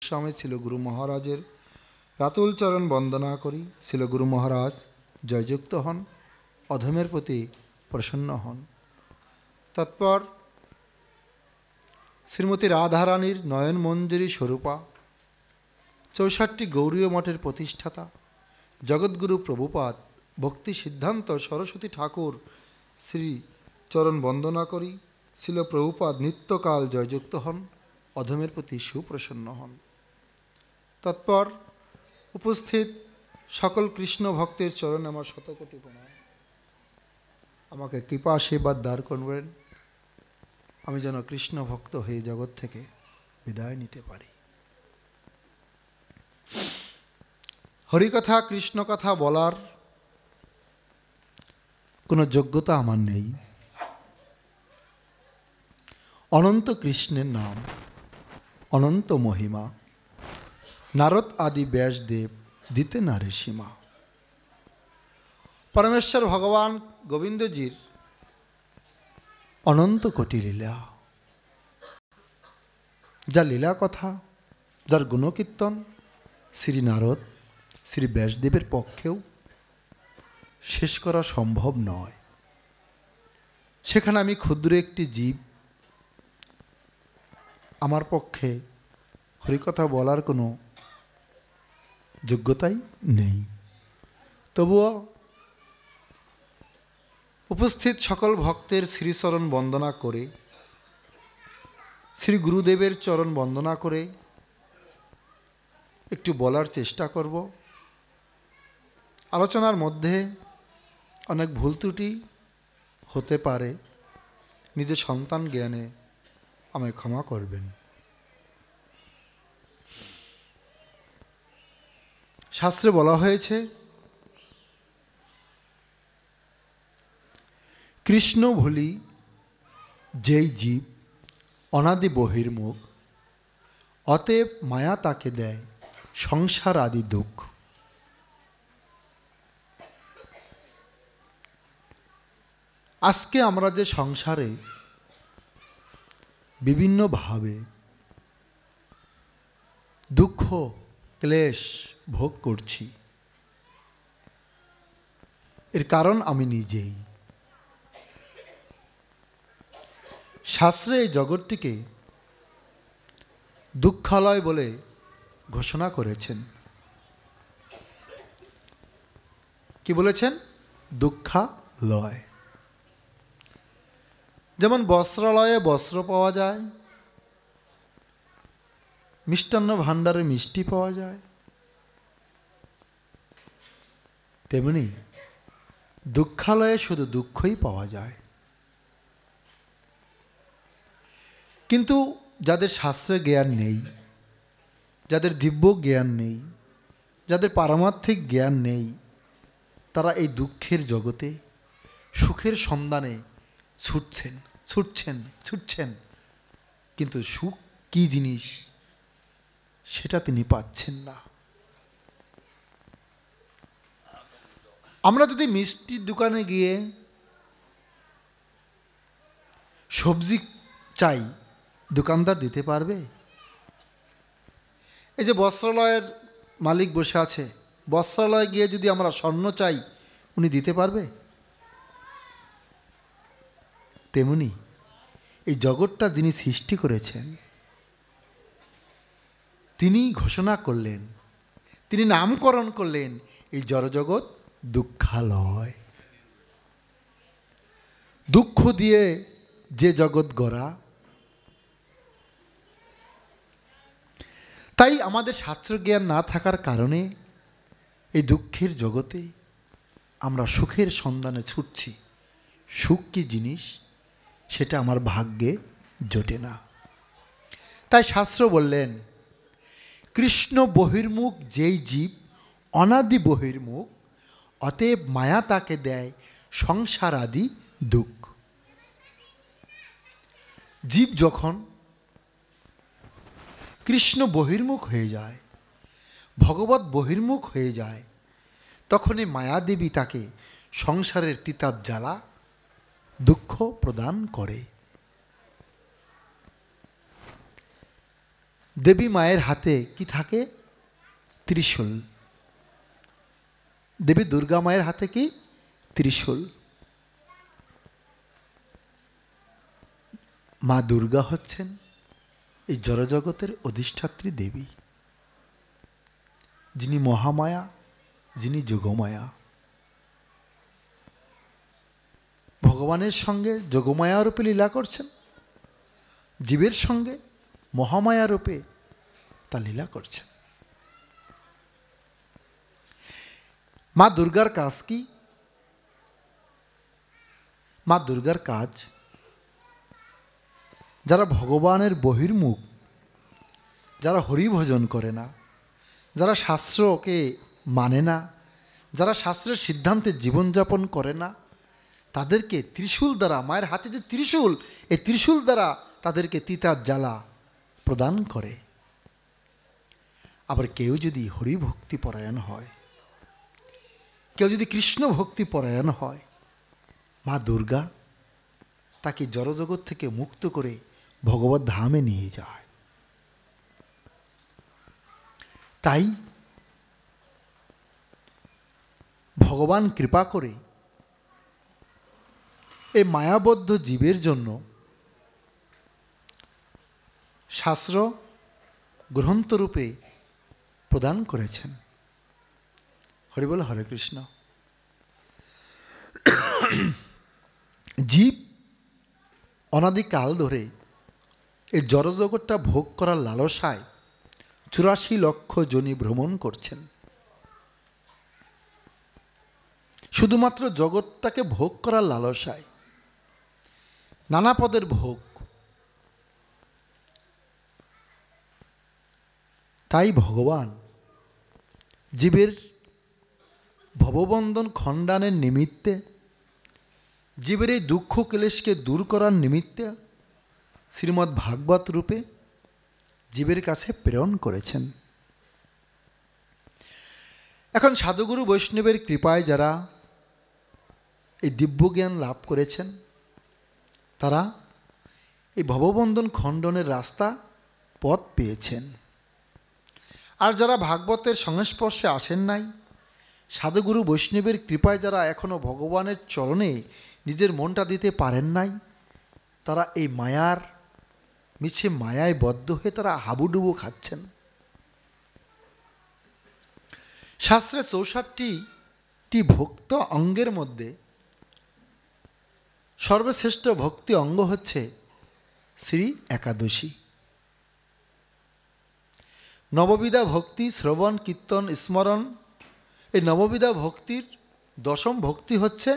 স্বামী ছিল গুরু মহারাজের রাতুল চরণ বন্দনা করি। ছিল গুরু মহারাজ জয়যুক্ত হন, অধমের প্রতি প্রসন্ন হন। তৎপর শ্রীমতী রাধারানীর নয়ন মঞ্জুরি স্বরূপা, 64 গৌরীয় মঠের প্রতিষ্ঠাতা জগৎগুরু প্রভুপাদ ভক্তি সিদ্ধান্ত সরস্বতী ঠাকুর শ্রী চরণ বন্দনা করি। ছিল প্রভুপাদ নিত্যকাল জয়যুক্ত হন, অধমের প্রতি সুপ্রসন্ন হন। তৎপর উপস্থিত সকল কৃষ্ণ ভক্তের চরণে আমার শতকোটি প্রণাম। আমাকে কৃপা আশীর্বাদ দান করবেন, আমি যেন কৃষ্ণ ভক্ত হয়ে জগৎ থেকে বিদায় নিতে পারি। হরিকথা কৃষ্ণ কথা বলার কোনো যোগ্যতা আমার নেই। অনন্ত কৃষ্ণের নাম, অনন্ত মহিমা, নারদ আদি ব্যাসদেব দিতে নারে সীমা। পরমেশ্বর ভগবান গোবিন্দজির অনন্ত কোটি লীলা, যা লীলা কথা, যার গুণকীর্তন শ্রী নারদ শ্রী ব্যাসদেবের পক্ষেও শেষ করা সম্ভব নয়। সেখানে আমি ক্ষুদ্র একটি জীব, আমার পক্ষে হরিকথা বলার কোনো যোগ্যতাই নেই। তবুও উপস্থিত সকল ভক্তের শ্রীচরণ বন্দনা করে, শ্রী গুরুদেবের চরণ বন্দনা করে একটু বলার চেষ্টা করব। আলোচনার মধ্যে অনেক ভুল ত্রুটি হতে পারে, নিজের সন্তান জ্ঞানে আমায় ক্ষমা করবেন। শাস্ত্রে বলা হয়েছে, কৃষ্ণ ভুলি যেই জীব অনাদি বহির্মুখ, অতএব মায়া তাকে দেয় সংসার আদি দুঃখ। আজকে আমরা যে সংসারে বিভিন্নভাবে দুঃখ ক্লেশ ভোগ করছি, এর কারণ আমি নিজেই। শাস্ত্রে এই জগৎটিকে দুঃখালয় বলে ঘোষণা করেছেন। কি বলেছেন? দুঃখালয়। যেমন বস্ত্রালয়ে বস্ত্র পাওয়া যায়, মিষ্টান্ন ভাণ্ডারে মিষ্টি পাওয়া যায়, তেমনি দুঃখালয়ে শুধু দুঃখই পাওয়া যায়। কিন্তু যাদের শাস্ত্রের জ্ঞান নেই, যাদের দিব্য জ্ঞান নেই, যাদের পারমার্থিক জ্ঞান নেই, তারা এই দুঃখের জগতে সুখের সন্ধানে ছুটছেন, কিন্তু সুখ কি জিনিস সেটা তিনি পাচ্ছেন না। আমরা যদি মিষ্টির দোকানে গিয়ে সবজি চাই, দোকানদার দিতে পারবে? এই যে বস্ত্রালয়ের মালিক বসে আছে, বস্ত্রালয়ে গিয়ে যদি আমরা স্বর্ণ চাই, উনি দিতে পারবে? তেমনি এই জগৎটা যিনি সৃষ্টি করেছেন, তিনি ঘোষণা করলেন, তিনি নামকরণ করলেন, এই জড়জগৎ দুঃখালয়। দুঃখ দিয়ে যে জগৎ গড়া। তাই আমাদের শাস্ত্র জ্ঞান না থাকার কারণে এই দুঃখের জগতে আমরা সুখের সন্ধানে ছুটছি। সুখ কি জিনিস সেটা আমার ভাগ্যে জোটে না। তাই শাস্ত্র বললেন, কৃষ্ণ বহির্মুখ যেই জীব অনাদি বহির্মুখ, অতএব মায়া তাকে দেয় সংসার আদি দুঃখ। জীব যখন কৃষ্ণ বহির্মুখ হয়ে যায়, ভগবত বহির্মুখ হয়ে যায়, তখনই মায়াদেবী তাকে সংসারের তিতাব জ্বালা দুঃখ প্রদান করে। দেবী মায়ের হাতে কি থাকে? ত্রিশূল। দেবী দুর্গা মায়ের হাতে কি? ত্রিশূল। মা দুর্গা হচ্ছেন এই জড়জগতের অধিষ্ঠাত্রী দেবী, যিনি মহামায়া, যিনি যোগমায়া। ভগবানের সঙ্গে যোগমায়া রূপে লীলা করছেন, জীবের সঙ্গে মহামায়া রূপে তা লীলা করছেন। মা দুর্গার কাজ কি? মা দুর্গার কাজ, যারা ভগবানের বহির্মুখ, যারা হরিভজন করে না, যারা শাস্ত্রকে মানে না, যারা শাস্ত্রের সিদ্ধান্তে জীবনযাপন করে না, তাদেরকে ত্রিশূল দ্বারা, মায়ের হাতে যে ত্রিশূল, এই ত্রিশূল দ্বারা তাদেরকে তিতার জ্বালা প্রদান করে। আবার কেউ যদি হরিভক্তি পরায়ণ হয়, কেউ যদি কৃষ্ণ ভক্তি পরায়ণ হয়, মা দুর্গা তাকে জড়জগৎ থেকে মুক্ত করে ভগবত ধামে নিয়ে যায়। তাই ভগবান কৃপা করে এই মায়াবদ্ধ জীবের জন্য শাস্ত্র গ্রন্থরূপে প্রদান করেছেন। হরি বল, হরে কৃষ্ণ। জীব অনাদিকাল ধরে এই জড়জগৎটা ভোগ করার লালসায় 84 লক্ষ যোনি ভ্রমণ করছেন। শুধুমাত্র জগৎটাকে ভোগ করার লালসায়, নানা পদের ভোগ। তাই ভগবান জীবের ভববন্ধন খণ্ডানের নিমিত্তে, জীবের এই দুঃখ ক্লেশকে দূর করার নিমিত্তে শ্রীমদ্ ভাগবত রূপে জীবের কাছে প্রেরণ করেছেন। এখন সাধুগুরু বৈষ্ণবের কৃপায় যারা এই দিব্যজ্ঞান লাভ করেছেন, তারা এই ভববন্ধন খণ্ডনের রাস্তা পথ পেয়েছেন। আর যারা ভাগবতের সংস্পর্শে আসেন নাই, সাধুগুরু বৈষ্ণবের কৃপায় যারা এখনো ভগবানের চরণে নিজের মনটা দিতে পারেন নাই, তারা এই মায়ার মিছে মায়ায় বদ্ধ হয়ে তারা হাবুডুবু খাচ্ছেন। শাস্ত্রে 64টি ভক্ত অঙ্গের মধ্যে সর্বশ্রেষ্ঠ ভক্তি অঙ্গ হচ্ছে শ্রী একাদশী। নববিধা ভক্তি, শ্রবণ, কীর্তন, স্মরণ, এই নববিধা ভক্তির দশম ভক্তি হচ্ছে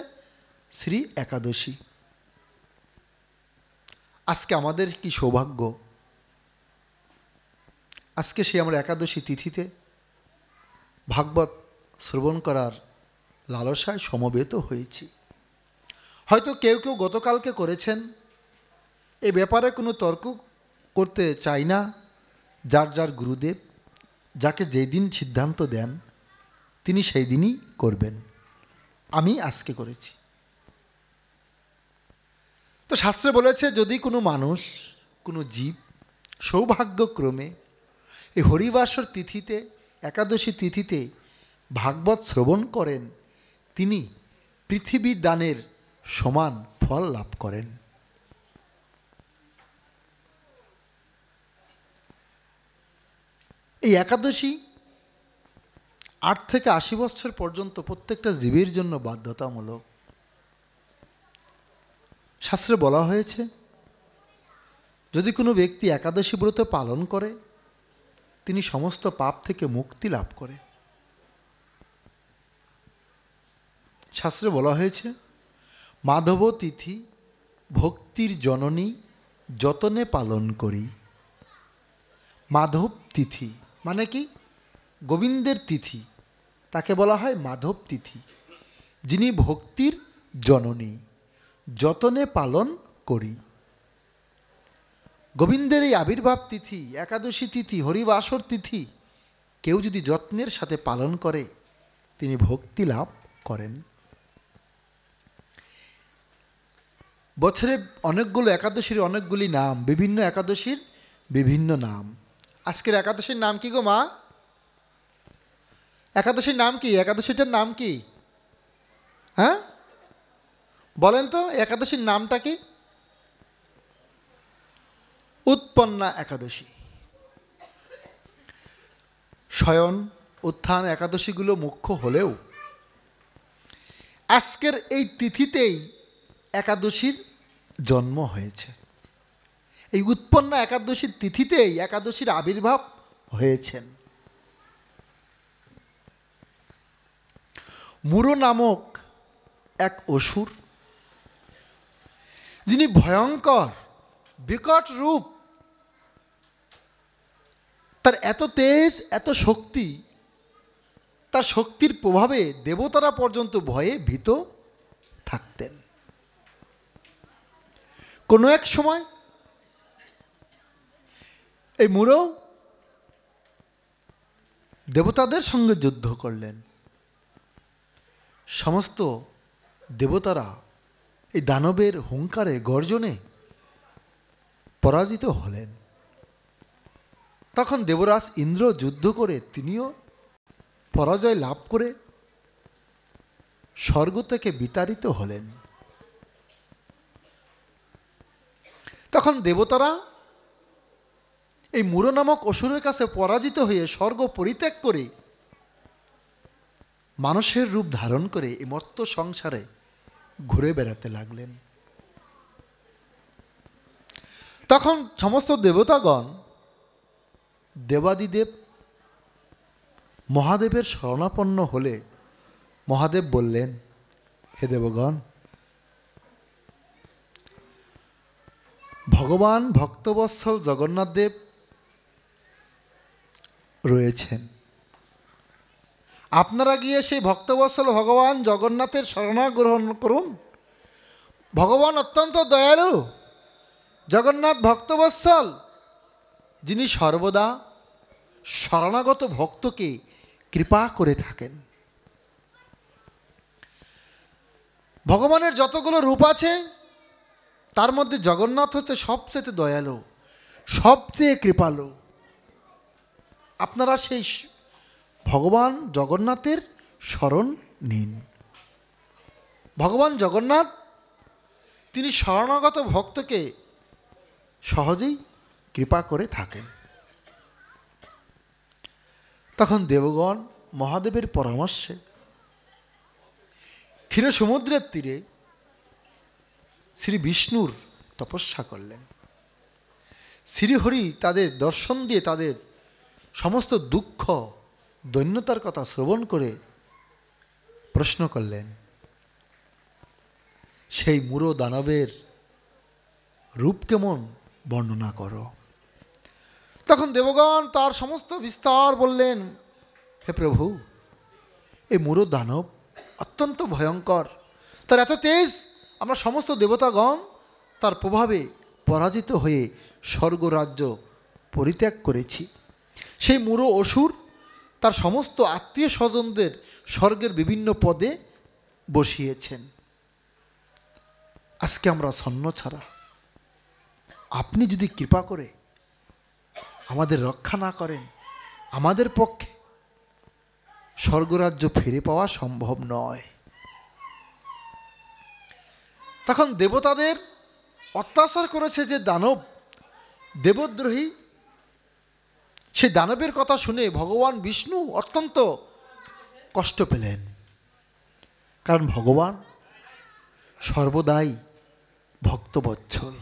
শ্রী একাদশী। আজকে আমাদের কি সৌভাগ্য, আজকে সে আমরা একাদশী তিথিতে ভাগবত শ্রবণ করার লালসায় সমবেত হয়েছি। হয়তো কেউ কেউ গতকালকে করেছেন, এ ব্যাপারে কোনো তর্ক করতে চাই না। যার যার গুরুদেব যাকে যেই দিন সিদ্ধান্ত দেন তিনি সেই দিনই করবেন। আমি আজকে করেছি। তো শাস্ত্রে বলেছে, যদি কোনো মানুষ, কোনো জীব সৌভাগ্যক্রমে এই হরিবাসর তিথিতে, একাদশী তিথিতে ভাগবত শ্রবণ করেন, তিনি পৃথিবী দানের সমান ফল লাভ করেন। এই একাদশী 8 থেকে 80 বছর পর্যন্ত প্রত্যেকটা জীবের জন্য বাধ্যতামূলক। শাস্ত্রে বলা হয়েছে, যদি কোনো ব্যক্তি একাদশী ব্রত পালন করে, তিনি সমস্ত পাপ থেকে মুক্তি লাভ করে। শাস্ত্রে বলা হয়েছে, মাধব তিথি ভক্তির জননী যতনে পালন করি। মাধব তিথি মানে কি? গোবিন্দের তিথি, তাকে বলা হয় মাধব তিথি, যিনি ভক্তির জননী, যতনে পালন করি। গোবিন্দের এই আবির্ভাব তিথি, একাদশী তিথি, হরিবাসর তিথি কেউ যদি যত্নের সাথে পালন করে, তিনি ভক্তি লাভ করেন। বছরে অনেকগুলো একাদশীর অনেকগুলি নাম, বিভিন্ন একাদশীর বিভিন্ন নাম। আজকের একাদশীর নাম কি গো মা? একাদশীর নাম কি? একাদশীটার নাম কি? হ্যাঁ বলেন তো, একাদশীর নামটা কি? উৎপন্না একাদশী। শয়ন উত্থান একাদশীগুলো মুখ্য হলেও আজকের এই তিথিতেই একাদশীর জন্ম হয়েছে। এই উৎপন্না একাদশীর তিথিতেই একাদশীর আবির্ভাব হয়েছেন। মুরো নামক এক অসুর, যিনি ভয়ঙ্কর বিকট রূপ, তার এত তেজ এত শক্তি, তার শক্তির প্রভাবে দেবতারা পর্যন্ত ভয়ে ভীত থাকতেন। কোনো এক সময় এই মুরো দেবতাদের সঙ্গে যুদ্ধ করলেন। সমস্ত দেবতারা এই দানবের হুঙ্কারে গর্জনে পরাজিত হলেন। তখন দেবরাজ ইন্দ্র যুদ্ধ করে তিনিও পরাজয় লাভ করে স্বর্গ থেকে বিতাড়িত হলেন। তখন দেবতারা এই মুরো নামক অসুরের কাছে পরাজিত হয়ে স্বর্গ পরিত্যাগ করে মানুষের রূপ ধারণ করে এই মর্ত্য সংসারে ঘুরে বেড়াতে লাগলেন। তখন সমস্ত দেবতাগণ দেবাদিদেব মহাদেবের শরণাপন্ন হলে মহাদেব বললেন, হে দেবগণ, ভগবান ভক্তবৎসল জগন্নাথ দেব রয়েছেন, আপনারা গিয়ে সেই ভক্তবৎসল ভগবান জগন্নাথের শরণা গ্রহণ করুন। ভগবান অত্যন্ত দয়ালু, জগন্নাথ ভক্তবৎসল, যিনি সর্বদা শরণাগত ভক্তকে কৃপা করে থাকেন। ভগবানের যতগুলো রূপ আছে তার মধ্যে জগন্নাথ হচ্ছে সবচেয়ে দয়ালু, সবচেয়ে কৃপালু। আপনারা সেই ভগবান জগন্নাথের শরণ নিন। ভগবান জগন্নাথ তিনি শরণাগত ভক্তকে সহজেই কৃপা করে থাকেন। তখন দেবগণ মহাদেবের পরামর্শে ক্ষীর সমুদ্রের তীরে শ্রী বিষ্ণুর তপস্যা করলেন। শ্রীহরি তাদের দর্শন দিয়ে তাদের সমস্ত দুঃখ দৈন্যতার কথা শ্রবণ করে প্রশ্ন করলেন, সেই মুরো দানবের রূপ কেমন বর্ণনা করো। তখন দেবগণ তার সমস্ত বিস্তার বললেন, হে প্রভু, এই মুরো দানব অত্যন্ত ভয়ঙ্কর, তার এত তেজ, আমরা সমস্ত দেবতাগণ তার প্রভাবে পরাজিত হয়ে স্বর্গরাজ্য পরিত্যাগ করেছি। সেই মুরো অসুর তার সমস্ত আত্মীয় স্বজনদের স্বর্গের বিভিন্ন পদে বসিয়েছেন। আজকে আমরা ছন্ন ছাড়া, আপনি যদি কৃপা করে আমাদের রক্ষা না করেন, আমাদের পক্ষে স্বর্গরাজ্য ফিরে পাওয়া সম্ভব নয়। তখন দেবতাদের অত্যাচার করেছে যে দানব, দেবদ্রোহী, সেই দানবের কথা শুনে ভগবান বিষ্ণু অত্যন্ত কষ্ট পেলেন। কারণ ভগবান সর্বদাই ভক্তবৎসল।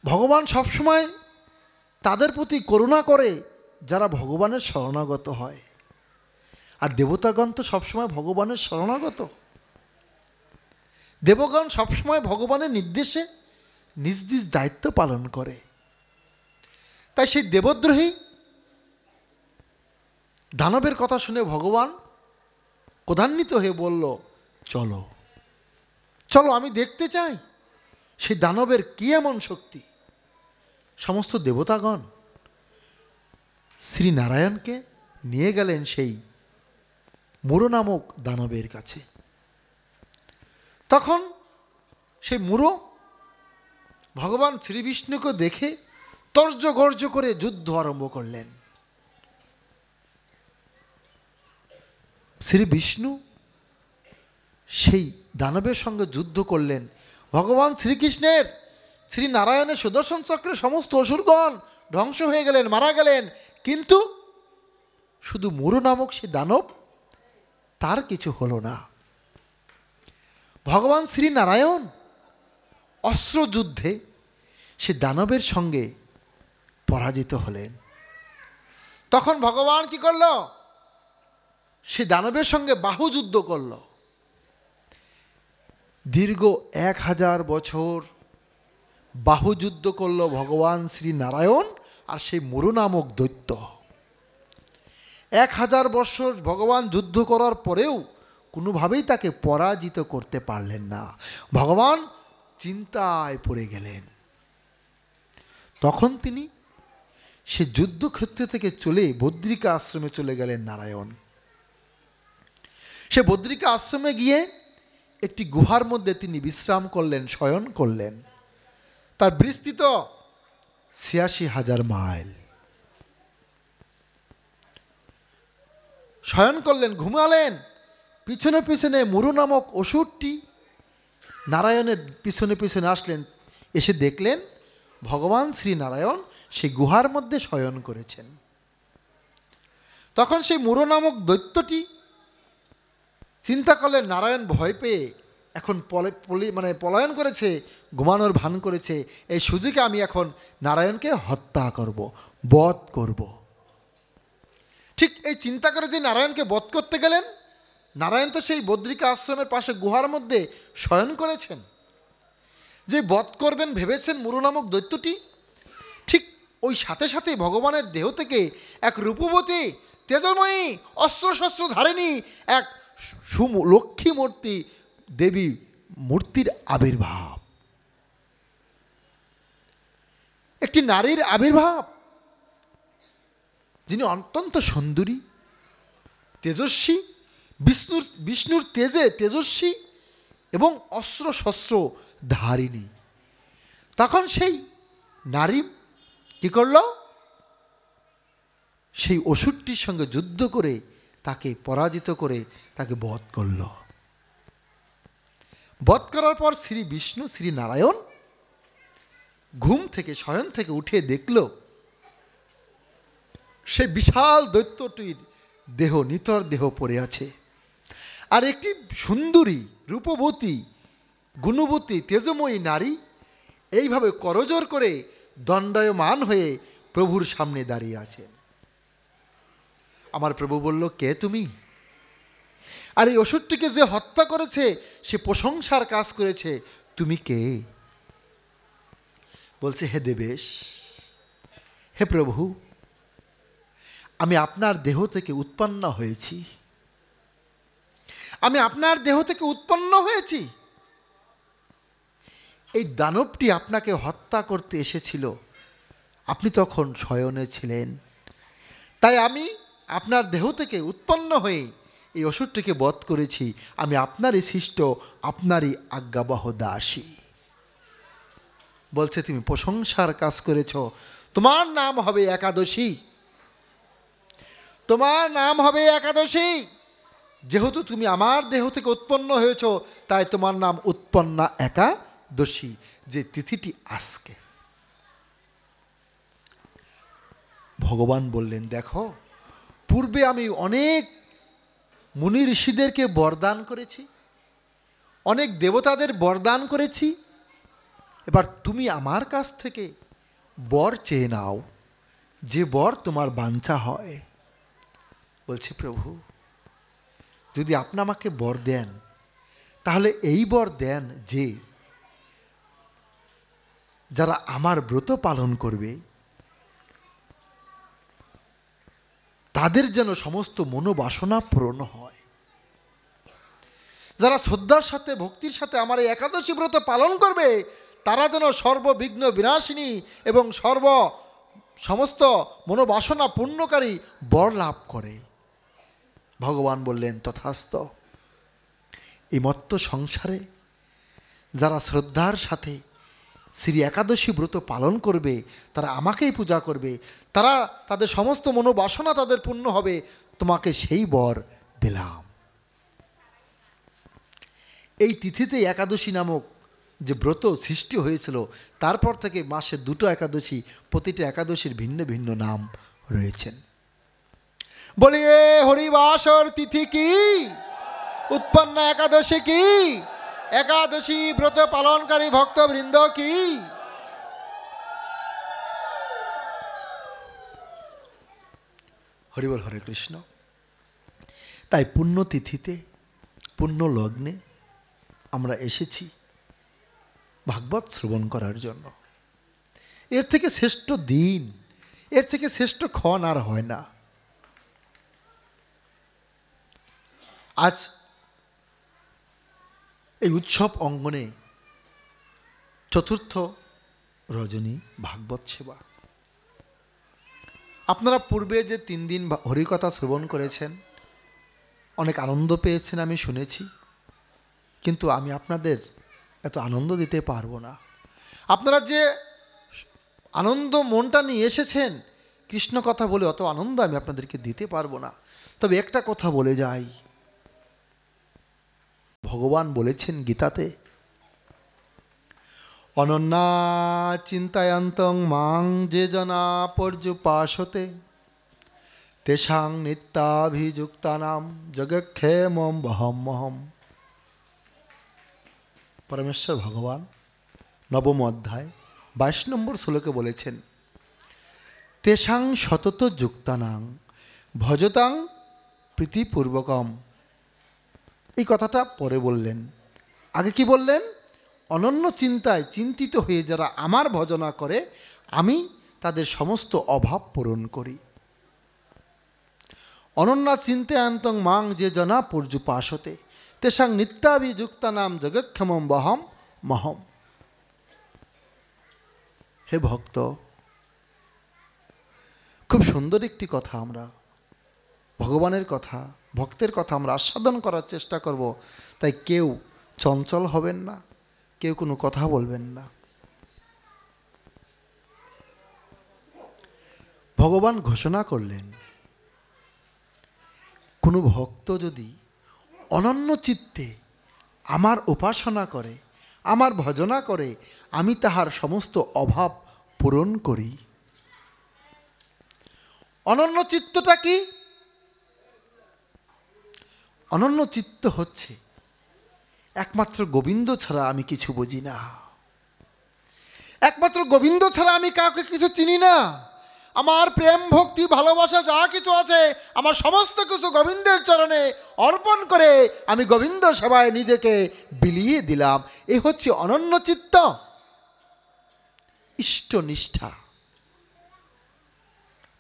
ভগবান সবসময় তাদের প্রতি করুণা করে যারা ভগবানের শরণাগত হয়। আর দেবতাগণ তো সবসময় ভগবানের শরণাগত। দেবগণ সবসময় ভগবানের নির্দেশে নিজ নিজ দায়িত্ব পালন করে। তাই সেই দেবদ্রোহী দানবের কথা শুনে ভগবান ক্রোধান্বিত হয়ে বলল, চলো চলো, আমি দেখতে চাই সেই দানবের কি এমন শক্তি। সমস্ত দেবতাগণ শ্রী নারায়ণকে নিয়ে গেলেন সেই মুরো নামক দানবের কাছে। তখন সেই মুরো ভগবান শ্রী বিষ্ণুকে দেখে তর্জ গর্জ করে যুদ্ধ আরম্ভ করলেন। শ্রী বিষ্ণু সেই দানবের সঙ্গে যুদ্ধ করলেন। ভগবান শ্রীকৃষ্ণের, শ্রী নারায়ণের সুদর্শন চক্রে সমস্ত অসুরগণ ধ্বংস হয়ে গেলেন, মারা গেলেন, কিন্তু শুধু মুরু নামক সে দানব, তার কিছু হলো না। ভগবান শ্রী নারায়ণ অস্ত্রযুদ্ধে সে দানবের সঙ্গে পরাজিত হলেন। তখন ভগবান কি করল? সে দানবের সঙ্গে বাহুযুদ্ধ করল। দীর্ঘ 1000 বছর বাহুযুদ্ধ করল ভগবান শ্রী নারায়ণ আর সেই মুরু নামক দৈত্য। 1000 বছর ভগবান যুদ্ধ করার পরেও কোনোভাবেই তাকে পরাজিত করতে পারলেন না। ভগবান চিন্তায় পড়ে গেলেন। তখন তিনি সে যুদ্ধক্ষেত্র থেকে চলে বদ্রিকা আশ্রমে চলে গেলেন নারায়ণ। সে বদ্রিকা আশ্রমে গিয়ে একটি গুহার মধ্যে তিনি বিশ্রাম করলেন, শয়ন করলেন। তার বিস্তৃত 86,000 মাইল শয়ন করলেন, ঘুমালেন। পিছনে পিছনে মুরু নামক অসুরটি নারায়ণের পিছনে পিছনে আসলেন। এসে দেখলেন ভগবান শ্রী নারায়ণ সেই গুহার মধ্যে শয়ন করেছেন। তখন সেই মুরু নামক দৈত্যটি চিন্তা করলেন, নারায়ণ ভয় পেয়ে এখন পলায়ন করেছে, ঘুমানোর ভান করেছে, এই সুযোগে আমি এখন নারায়ণকে হত্যা করব, বধ করব। ঠিক এই চিন্তা করে যে নারায়ণকে বধ করতে গেলেন, নারায়ণ তো সেই বদ্রিকা আশ্রমের পাশে গুহার মধ্যে শয়ন করেছেন। যে বধ করবেন ভেবেছেন মুরু নামক দৈত্যটি, ঠিক ওই সাথে সাথে ভগবানের দেহ থেকে এক রূপবতী তেজময়ী অস্ত্রশস্ত্র ধারিণী এক লক্ষ্মী মূর্তি, দেবী মূর্তির আবির্ভাব, একটি নারীর আবির্ভাব, যিনি অত্যন্ত সুন্দরী, তেজস্বী, বিষ্ণুর তেজে তেজস্বী এবং অস্ত্র শস্ত্র ধারিণী। তখন সেই নারী কি করল? সেই অসুরটির সঙ্গে যুদ্ধ করে তাকে পরাজিত করে তাকে বধ করল। বধ করার পর শ্রী বিষ্ণু শ্রী নারায়ণ ঘুম থেকে, শয়ন থেকে উঠে দেখল সেই বিশাল দৈত্যটির দেহ, নিতর দেহ পড়ে আছে। আর একটি সুন্দরী, রূপবতী, গুণবতী, তেজময়ী নারী এইভাবে করজোড় করে দণ্ডায়মান হয়ে প্রভুর সামনে দাঁড়িয়ে আছেন। আমার প্রভু বলল, কে তুমি? আর এই অসুরটিকে যে হত্যা করেছে সে প্রশংসার কাজ করেছে, তুমি কে? বলছে, হে দেবেশ, হে প্রভু, আমি আপনার দেহ থেকে উৎপন্ন হয়েছি, আমি আপনার দেহ থেকে উৎপন্ন হয়েছি। এই দানবটি আপনাকে হত্যা করতে এসেছিল, আপনি তখন শয়নে ছিলেন, তাই আমি আপনার দেহ থেকে উৎপন্ন হয়ে এই অসুরটিকে বধ করেছি। আমি আপনারই সৃষ্ট, আপনারই আজ্ঞাবহ দাসী। বলছে, তুমি প্রশংসার কাজ করেছ, তোমার নাম হবে একাদশী, তোমার নাম হবে একাদশী। যেহেতু তুমি আমার দেহ থেকে উৎপন্ন হয়েছ, তাই তোমার নাম উৎপন্না একাদশী, যে তিথিটি আজকে। ভগবান বললেন, দেখো, পূর্বে আমি অনেক মুনি ঋষিদেরকে বরদান করেছি, অনেক দেবতাদের বরদান করেছি, এবার তুমি আমার কাছ থেকে বর চেয়ে নাও, যে বর তোমার বাঞ্ছা হয়। বলছে, প্রভু, যদি আপনি আমাকে বর দেন, তাহলে এই বর দেন যে যারা আমার ব্রত পালন করবে তাদের যেন সমস্ত মনোবাসনা পূরণ হয়, যারা শ্রদ্ধার সাথে, ভক্তির সাথে আমার এই একাদশী ব্রত পালন করবে, তারা যেন সর্ববিঘ্ন বিনাশিনী এবং সমস্ত মনোবাসনা পূর্ণকারী বর লাভ করে। ভগবান বললেন, তথাস্তু। এই মত্ত সংসারে যারা শ্রদ্ধার সাথে শ্রী একাদশী ব্রত পালন করবে তারা আমাকেই পূজা করবে, তারা তাদের সমস্ত মনোবাসনা তাদের পূর্ণ হবে, তোমাকে সেই বর দিলাম। এই তিথিতে একাদশী নামক যে ব্রত সৃষ্টি হয়েছিল, তারপর থেকে মাসে 2টো একাদশী, প্রতিটা একাদশীর ভিন্ন ভিন্ন নাম রয়েছেন। বলিয়ে হরিবাসর তিথি কি, উৎপন্ন একাদশী কি, একাদশী ব্রত পালনকারী ভক্তবৃন্দ কি। হরিবল, হরে কৃষ্ণ। তাই পুণ্যতিথিতে, পুণ্য লগ্নে আমরা এসেছি ভাগবত শ্রবণ করার জন্য। এর থেকে শ্রেষ্ঠ দিন, এর থেকে শ্রেষ্ঠ ক্ষণ আর হয় না। আজ এই উৎসব অঙ্গনে চতুর্থ রজনী ভাগবত সেবা। আপনারা পূর্বে যে 3 দিন হরিকথা শ্রবণ করেছেন, অনেক আনন্দ পেয়েছেন আমি শুনেছি, কিন্তু আমি আপনাদের এত আনন্দ দিতে পারবো না। আপনারা যে আনন্দ মনটা নিয়ে এসেছেন, কৃষ্ণ কথা বলে অত আনন্দ আমি আপনাদেরকে দিতে পারবো না। তবে একটা কথা বলে যাই, ভগবান বলেছেন গীতাতে, অনন্যা চিন্তায়ন্তং মাং যে জনা পর্যুপাসতে তেষাং নিত্যাভিযুক্তানাম জগক্ষেমম বহম্মহম। পরমেশ্বর ভগবান 9ম অধ্যায় 22 নম্বর শ্লোকে বলেছেন, তেষাং সতত যুক্তানাং ভজতাং প্রীতিপূর্বকম। এই কথাটা পরে বললেন, আগে কি বললেন? অনন্য চিন্তায় চিন্তিত হয়ে যারা আমার ভজনা করে, আমি তাদের সমস্ত অভাব পূরণ করি। অনন্যা চিন্তায়ন্তং মাং যে জনা পর্যুপাসতে তেষাং নিত্যাভিযুক্তানাম জগক্ষেমম বহম মহম। হে ভক্ত, খুব সুন্দর একটি কথা, আমরা ভগবানের কথা, ভক্তের কথা আমরা আস্বাদন করার চেষ্টা করব। তাই কেউ চঞ্চল হবেন না, কেউ কোনো কথা বলবেন না। ভগবান ঘোষণা করলেন, কোনো ভক্ত যদি অনন্য চিত্তে আমার উপাসনা করে, আমার ভজনা করে, আমি তাহার সমস্ত অভাব পূরণ করি। অনন্য চিত্তটা কি? অনন্য চিত্ত হচ্ছে একমাত্র গোবিন্দ ছাড়া আমি কিছু বুঝি না, একমাত্র গোবিন্দ ছাড়া আমি কাউকে কিছু চিনি না। আমার প্রেম ভক্তি ভালোবাসা যা কিছু আছে, আমার সমস্ত কিছু গোবিন্দের চরণে অর্পণ করে আমি গোবিন্দ সেবায় নিজেকে বিলিয়ে দিলাম। এই হচ্ছে অনন্য চিত্ত, ইষ্টনিষ্ঠা।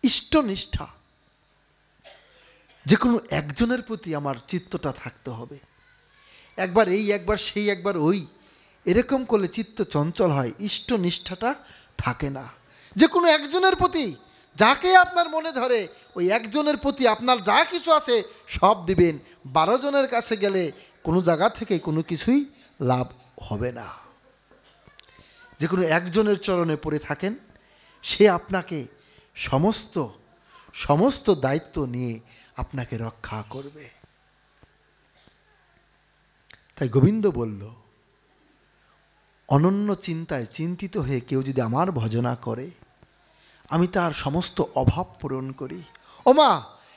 ইষ্টনিষ্ঠা, যে কোনো একজনের প্রতি আমার চিত্তটা থাকতে হবে। একবার এই, একবার সেই, একবার ওই, এরকম করলে চিত্ত চঞ্চল হয়, ইষ্টনিষ্ঠাটা থাকে না। যে কোনো একজনের প্রতি, যাকে আপনার মনে ধরে, ওই একজনের প্রতি আপনার যা কিছু আছে সব দিবেন। 12 জনের কাছে গেলে কোনো জায়গা থেকে কোনো কিছুই লাভ হবে না। যে কোনো একজনের চরণে পড়ে থাকেন, সে আপনাকে সমস্ত দায়িত্ব নিয়ে আপনাকে রক্ষা করবে। তাই গোবিন্দ বলল, অনন্য চিন্তায় চিন্তিত হয়ে কেউ যদি আমার ভজনা করে, আমি তার সমস্ত অভাব পূরণ করি। ওমা,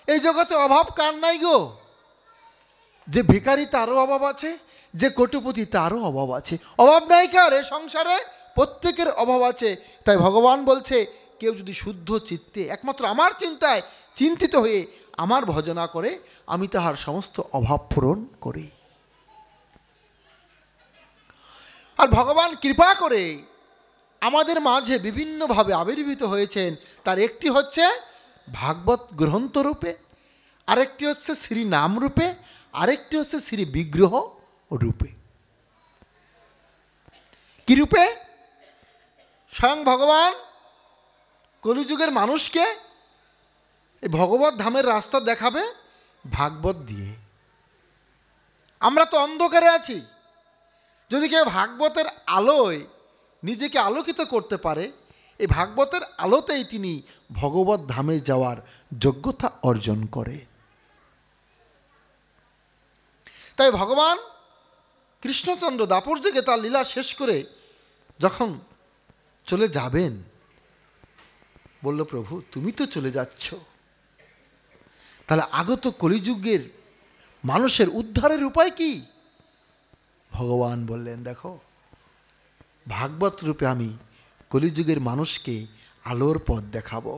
এই জগতে অভাব কার নাই গো? যে ভিখারি তারও অভাব আছে, যে কোটিপতি তারও অভাব আছে। অভাব নাই কার এ সংসারে? প্রত্যেকের অভাব আছে। তাই ভগবান বলছে, কেউ যদি শুদ্ধ চিত্তে একমাত্র আমার চিন্তায় চিন্তিত হয়ে আমার ভজনা করে, আমি তাহার সমস্ত অভাব পূরণ করি। আর ভগবান কৃপা করে আমাদের মাঝে বিভিন্নভাবে আবির্ভূত হয়েছেন। তার একটি হচ্ছে ভাগবত গ্রন্থ রূপে, আরেকটি হচ্ছে শ্রী নাম রূপে, আরেকটি হচ্ছে শ্রী বিগ্রহ রূপে। কি রূপে? স্বয়ং ভগবান কলিযুগের মানুষকে এই ভগবত ধামের রাস্তা দেখাবে ভাগবত দিয়ে। আমরা তো অন্ধকারে আছি, যদি কেউ ভাগবতের আলোয় নিজেকে আলোকিত করতে পারে, এই ভাগবতের আলোতেই তিনি ভগবত ধামে যাওয়ার যোগ্যতা অর্জন করে। তাই ভগবান কৃষ্ণচন্দ্র দাপর যুগে তার লীলা শেষ করে যখন চলে যাবেন, বলল প্রভু তুমি তো চলে যাচ্ছ, তাহলে আগত কলিযুগের মানুষের উদ্ধারের উপায় কি? ভগবান বললেন দেখো, ভাগবত রূপে আমি কলিযুগের মানুষকে আলোর পথ দেখাবো।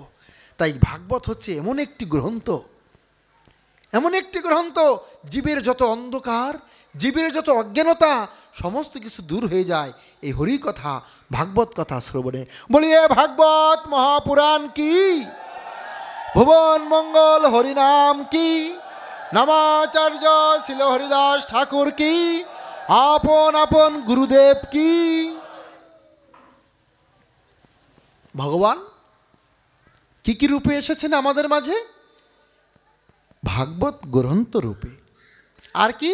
তাই ভাগবত হচ্ছে এমন একটি গ্রন্থ, এমন একটি গ্রন্থ, জীবের যত অন্ধকার, জীবের যত অজ্ঞানতা সমস্ত কিছু দূর হয়ে যায় এই হরি কথা, ভাগবত কথা শ্রবণে। বলিয়ে ভাগবত মহাপুরাণ কি, ভুবন মঙ্গল হরিনাম কি, নামাচার্য শিল হরিদাস ঠাকুর কি, আপন আপন গুরুদেব কি। ভগবান কি কি রূপে এসেছেন আমাদের মাঝে? ভাগবত গ্রন্থ রূপে, আর কি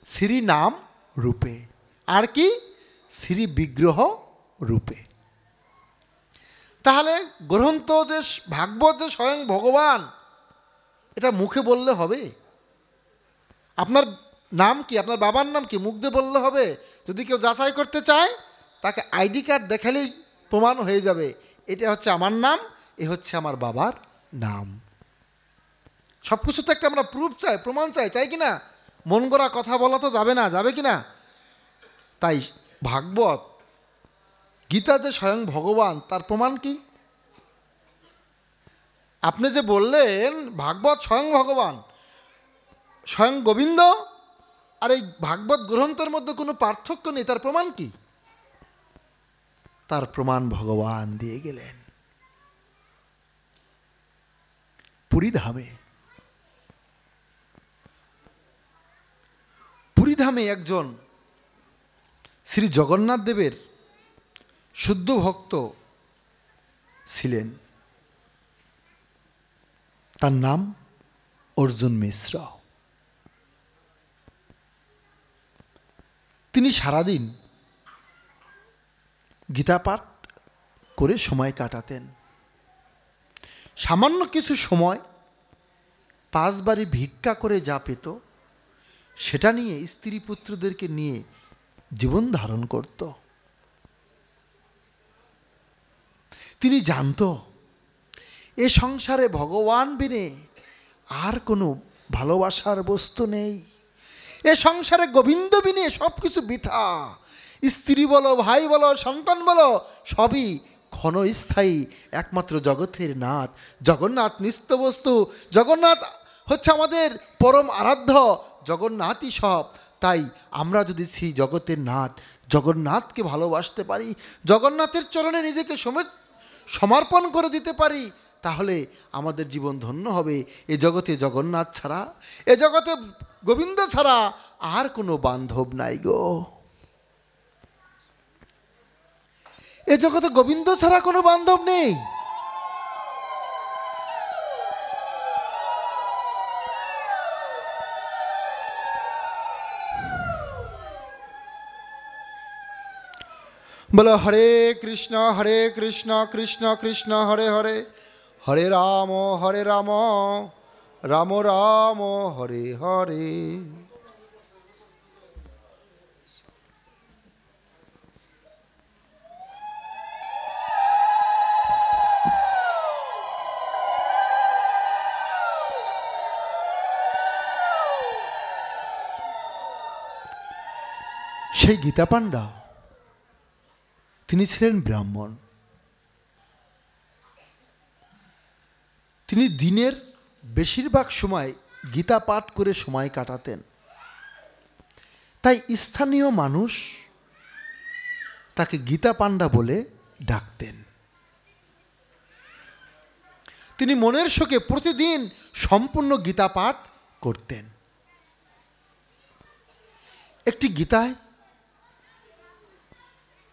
শ্রী নাম রূপে, আর কি শ্রী বিগ্রহ রূপে। তাহলে গ্রন্থ যে ভাগবত যে স্বয়ং ভগবান, এটা মুখে বললে হবে? আপনার নাম কি, আপনার বাবার নাম কি মুখ দিয়ে বললে হবে? যদি কেউ যাচাই করতে চায় তাকে আইডি কার্ড দেখালেই প্রমাণ হয়ে যাবে এটা হচ্ছে আমার নাম, এ হচ্ছে আমার বাবার নাম। সব কিছু তো একটা আমরা প্রুফ চাই, প্রমাণ চাই, চাই কি না? মন গড়া কথা বলা তো যাবে না, যাবে কি না? তাই ভাগবত গীতা যে স্বয়ং ভগবান, তার প্রমাণ কি? আপনি যে বললেন ভাগবত স্বয়ং ভগবান, স্বয়ং গোবিন্দ, আর এই ভাগবত গ্রন্থের মধ্যে কোনো পার্থক্য নেই, তার প্রমাণ কি? তার প্রমাণ ভগবান দিয়ে গেলেন পুরীধামে। পুরীধামে একজন শ্রী জগন্নাথ দেবের শুদ্ধ ভক্ত ছিলেন, তার নাম অর্জুন মিশ্র। তিনি সারাদিন গীতা পাঠ করে সময় কাটাতেন। সামান্য কিছু সময় 5 বারি ভিক্ষা করে যা পেত সেটা নিয়ে স্ত্রী পুত্রদেরকে নিয়ে জীবন ধারণ করত। তিনি জানত এ সংসারে ভগবান বিনে আর কোনো ভালোবাসার বস্তু নেই, এ সংসারে গোবিন্দ বিনে সব কিছু বৃথা। স্ত্রী বলো, ভাই বলো, সন্তান বলো, সবই ক্ষণস্থায়ী। একমাত্র জগতের নাথ জগন্নাথ নিত্য বস্তু, জগন্নাথ হচ্ছে আমাদের পরম আরাধ্য, জগন্নাথই সব। তাই আমরা যদি সেই জগতের নাথ জগন্নাথকে ভালোবাসতে পারি, জগন্নাথের চরণে নিজেকে সমর্পণ করে দিতে পারি, তাহলে আমাদের জীবন ধন্য হবে। এ জগতে জগন্নাথ ছাড়া, এ জগতে গোবিন্দ ছাড়া আর কোনো বান্ধব নাই গো। এ জগতে গোবিন্দ ছাড়া কোনো বান্ধব নেই। বলো হরে কৃষ্ণ কৃষ্ণ কৃষ্ণ হরে হরে, হরে রাম রাম রাম হরে হরে। সেই গীতা পাণ্ডা তিনি ছিলেন ব্রাহ্মণ। তিনি দিনের বেশিরভাগ সময় গীতা পাঠ করে সময় কাটাতেন। তাই স্থানীয় মানুষ তাকে গীতা পাণ্ডা বলে ডাকতেন। তিনি মনের শোকে প্রতিদিন সম্পূর্ণ গীতা পাঠ করতেন। একটি গীতায়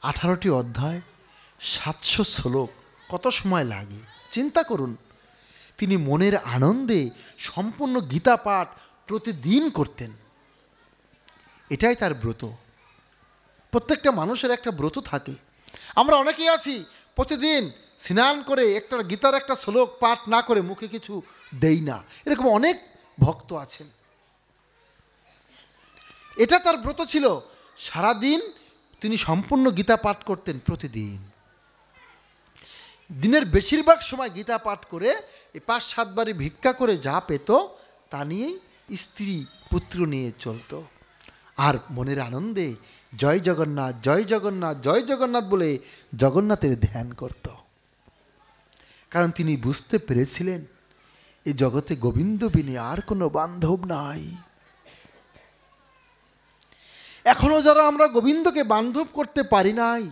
18টি অধ্যায়, 700 শ্লোক, কত সময় লাগে চিন্তা করুন। তিনি মনের আনন্দে সম্পূর্ণ গীতা পাঠ প্রতিদিন করতেন। এটাই তার ব্রত। প্রত্যেকটা মানুষের একটা ব্রত থাকে, আমরা অনেকেই আছি প্রতিদিন স্নান করে একটা গীতার একটা শ্লোক পাঠ না করে মুখে কিছু দেই না, এরকম অনেক ভক্ত আছেন। এটা তার ব্রত ছিল, সারাদিন তিনি সম্পূর্ণ গীতা পাঠ করতেন প্রতিদিন। দিনের বেশিরভাগ সময় গীতা পাঠ করে 5-7 বারে ভিক্ষা করে যা পেত তা নিয়েই স্ত্রী পুত্র নিয়ে চলতো। আর মনের আনন্দে জয় জগন্নাথ জয় জগন্নাথ জয় জগন্নাথ বলে জগন্নাথের ধ্যান করত। কারণ তিনি বুঝতে পেরেছিলেন এই জগতে গোবিন্দ বিনে আর কোনো বান্ধব নাই। এখনো যারা আমরা গোবিন্দকে বান্ধব করতে পারি নাই,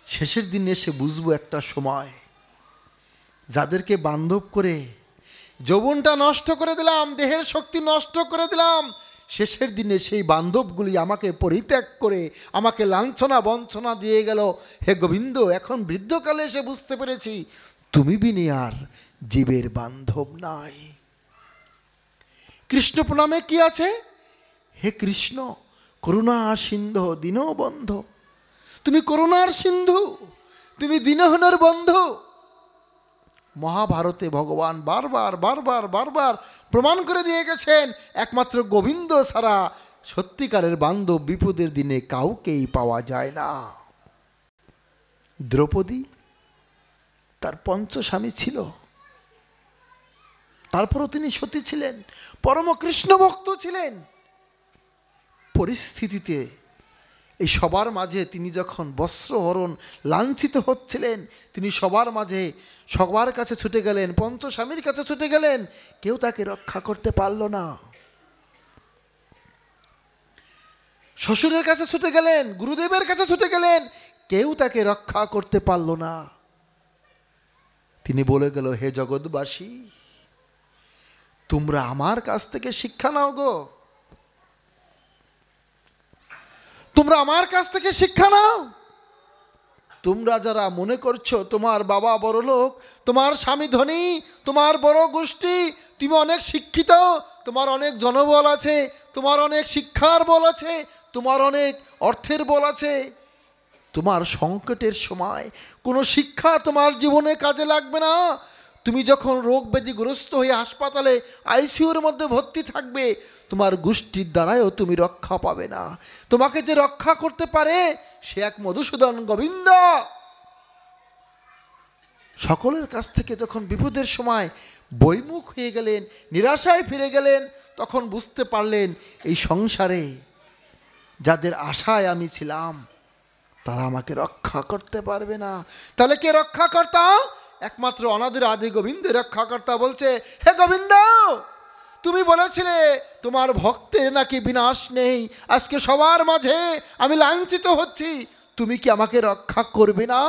শেষের দিনে এসে বুঝবো একটা সময় যাদেরকে বান্ধব করে যৌবনটা নষ্ট করে দিলাম, দেহের শক্তি নষ্ট করে দিলাম, শেষের দিনে সেই বান্ধবগুলি আমাকে পরিত্যাগ করে আমাকে লাঞ্ছনা বঞ্চনা দিয়ে গেল। হে গোবিন্দ, এখন বৃদ্ধকালে এসে বুঝতে পেরেছি তুমি বিনে আর জীবের বান্ধব নাই। কৃষ্ণ প্রণামে কি আছে? হে কৃষ্ণ করুণা সিন্ধু দীনবন্ধু, তুমি করুণার সিন্ধু, তুমি দীনহীনের বন্ধু। মহাভারতে ভগবান বারবার বারবার বারবার প্রমাণ করে দিয়ে গেছেন একমাত্র গোবিন্দ ছাড়া সত্যিকারের বান্ধব বিপদের দিনে কাউকেই পাওয়া যায় না। দ্রৌপদী তার পঞ্চস্বামী ছিল, তারপরও তিনি সতী ছিলেন, পরম কৃষ্ণ ভক্ত ছিলেন। পরিস্থিতিতে এই সবার মাঝে তিনি যখন বস্ত্রহরণ লাঞ্ছিত হচ্ছিলেন, তিনি সবার মাঝে সবার কাছে ছুটে গেলেন, পঞ্চস্বামীর কাছে ছুটে গেলেন, কেউ তাকে রক্ষা করতে পারল না। শ্বশুরের কাছে ছুটে গেলেন, গুরুদেবের কাছে ছুটে গেলেন, কেউ তাকে রক্ষা করতে পারল না। তিনি বলে গেল, হে জগৎবাসী, তোমরা আমার কাছ থেকে শিক্ষা নাও গো, তোমরা আমার কাছ থেকে শিক্ষা নাও। তোমরা যারা মনে করছো তোমার বাবা বড় লোক, তোমার স্বামী ধনী, তোমার বড় গোষ্ঠী, তুমি অনেক শিক্ষিত, তোমার অনেক জনবল আছে, তোমার অনেক শিক্ষার বল আছে, তোমার অনেক অর্থের বল আছে, তোমার সংকটের সময় কোনো শিক্ষা তোমার জীবনে কাজে লাগবে না। তুমি যখন রোগ ব্যাধিগ্রস্ত হয়ে হাসপাতালে আইসিইউর মধ্যে ভর্তি থাকবে, তোমার গোষ্ঠীর দ্বারাও তুমি রক্ষা পাবে না। তোমাকে যে রক্ষা করতে পারে সে এক মধুসূদন গোবিন্দ। সকলের কাছ থেকে যখন বিপদের সময় বৈমুখ হয়ে গেলেন, নিরাশায় ফিরে গেলেন, তখন বুঝতে পারলেন এই সংসারে যাদের আশায় আমি ছিলাম তারা আমাকে রক্ষা করতে পারবে না। তাহলে কে রক্ষাকর্তা? একমাত্র অনাদির আদি গোবিন্দ রক্ষাকর্তা। বলছে, হে গোবিন্দ, তুমি বলেছিলে তোমার ভক্তের নাকি বিনাশ নেই, আজকে সবার মাঝে আমি লাঞ্ছিত হচ্ছি, তুমি কি আমাকে রক্ষা করবে না?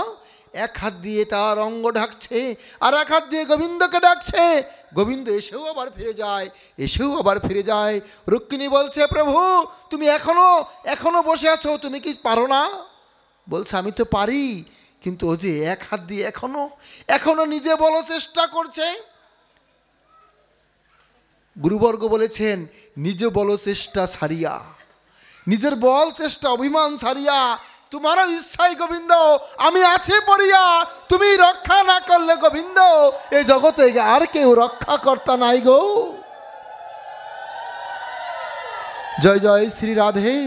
এক হাত দিয়ে তার অঙ্গ ঢাকছে আর এক হাত দিয়ে গোবিন্দকে ডাকছে। গোবিন্দ এসেও আবার ফিরে যায়, এসেও আবার ফিরে যায়। রুক্মিণী বলছে, প্রভু তুমি এখনো বসে আছো, তুমি কি পারো না? বলছে, আমি তো পারি, কিন্তু ও যে এক হাত দিয়ে এখনো নিজে বলো চেষ্টা করছে। গুরুবর্গ বলেছেন, নিজ বল চেষ্টা ছাড়িয়া, নিজের বল চেষ্টা অভিমান ছাড়িয়া তোমারও ইচ্ছাই গোবিন্দ আমি আছি পড়িয়া, তুমি রক্ষা না করলে গোবিন্দ এই জগতে আর কেউ রক্ষা কর্তা নাই গো। জয় জয় শ্রী রাধে।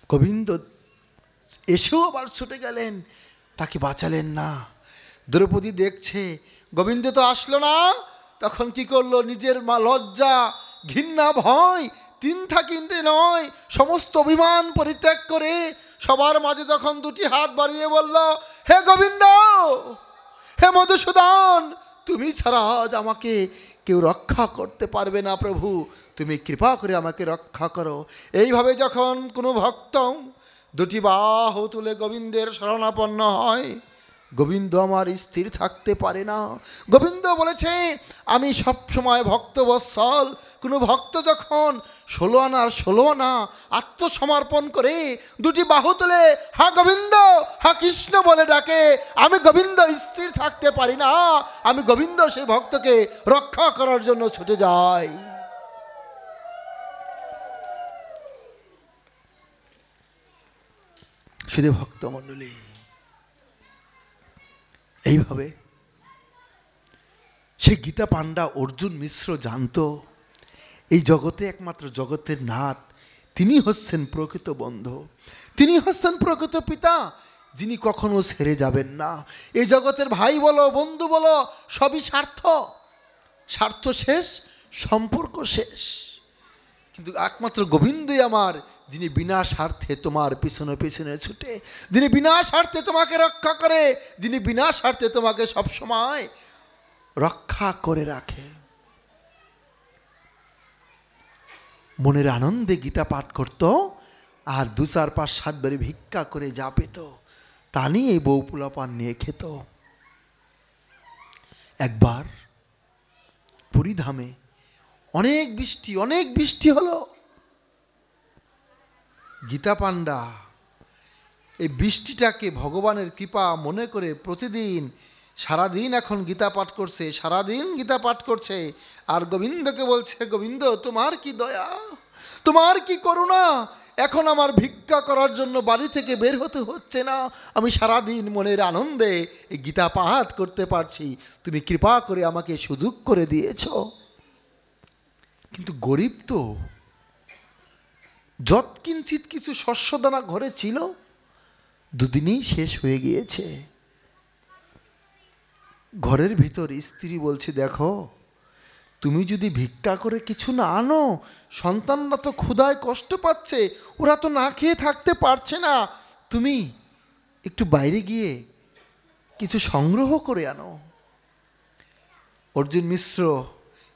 গোবিন্দ এসেও আবার ছুটে গেলেন, তাকে বাঁচালেন না। দ্রৌপদী দেখছে গোবিন্দ তো আসলো না, তখন কি করলো? নিজের মা লজ্জা ঘৃণা ভয় তিন থাকিতে নয় সমস্ত অভিমান পরিত্যাগ করে সবার মাঝে তখন দুটি হাত বাড়িয়ে বলল, হে গোবিন্দ, হে মধুসূদন, তুমি ছাড়া আজ আমাকে কেউ রক্ষা করতে পারবে না। প্রভু তুমি কৃপা করে আমাকে রক্ষা করো। এইভাবে যখন কোনো ভক্ত দুটি বাহু তুলে গোবিন্দের শরণাপন্ন হয়, গোবিন্দ আমার স্থির থাকতে পারে না। গোবিন্দ বলেছে, আমি সবসময় ভক্তবৎসল। কোনো ভক্ত যখন 16 আনা আত্মসমর্পণ করে দুটি বাহু তুলে হা গোবিন্দ হা কৃষ্ণ বলে ডাকে, আমি গোবিন্দ স্থির থাকতে পারি না, আমি গোবিন্দ সেই ভক্তকে রক্ষা করার জন্য ছুটে যাই। শুধু ভক্তমণ্ডলী, এইভাবে সে গীতা পাণ্ডা অর্জুন মিশ্র জানত এই জগতে একমাত্র জগতের নাথ তিনি হচ্ছেন প্রকৃত বন্ধু, তিনি হচ্ছেন প্রকৃত পিতা, যিনি কখনো ছেড়ে যাবেন না। এই জগতের ভাই বলো বন্ধু বলো সবই স্বার্থ, স্বার্থ শেষ সম্পর্ক শেষ, কিন্তু একমাত্র গোবিন্দই আমার, যিনি বিনা স্বার্থে তোমার পিছনে পিছনে ছুটে, যিনি বিনা স্বার্থে তোমাকে রক্ষা করে, যিনি বিনা স্বার্থে তোমাকে সবসময় রক্ষা করে রাখে। মনের আনন্দে গীতা পাঠ করত আর 2, 4, 5, 7 বারে ভিক্ষা করে যা পেত তা নিয়ে বউ পোলাপান নিয়ে খেত। একবার পুরীধামে অনেক বৃষ্টি হলো। গীতা পাণ্ডা এই বৃষ্টিটাকে ভগবানের কৃপা মনে করে প্রতিদিন সারাদিন এখন গীতা পাঠ করছে, সারাদিন গীতা পাঠ করছে আর গোবিন্দকে বলছে, গোবিন্দ তোমার কি দয়া, তোমার কি করুণা, এখন আমার ভিক্ষা করার জন্য বাড়ি থেকে বের হতে হচ্ছে না, আমি সারাদিন মনের আনন্দে এই গীতা পাঠ করতে পারছি, তুমি কৃপা করে আমাকে সুযোগ করে দিয়েছ। কিন্তু গরিব তো, যৎকিঞ্চিৎ কিছু শস্যদানা ঘরে ছিল 2 দিনেই শেষ হয়ে গিয়েছে। ঘরের ভিতর স্ত্রী বলছে, দেখো তুমি যদি ভিক্ষা করে কিছু না আনো, সন্তানরা তো ক্ষুধায় কষ্ট পাচ্ছে, ওরা তো না খেয়ে থাকতে পারছে না, তুমি একটু বাইরে গিয়ে কিছু সংগ্রহ করে আনো। অর্জুন মিশ্র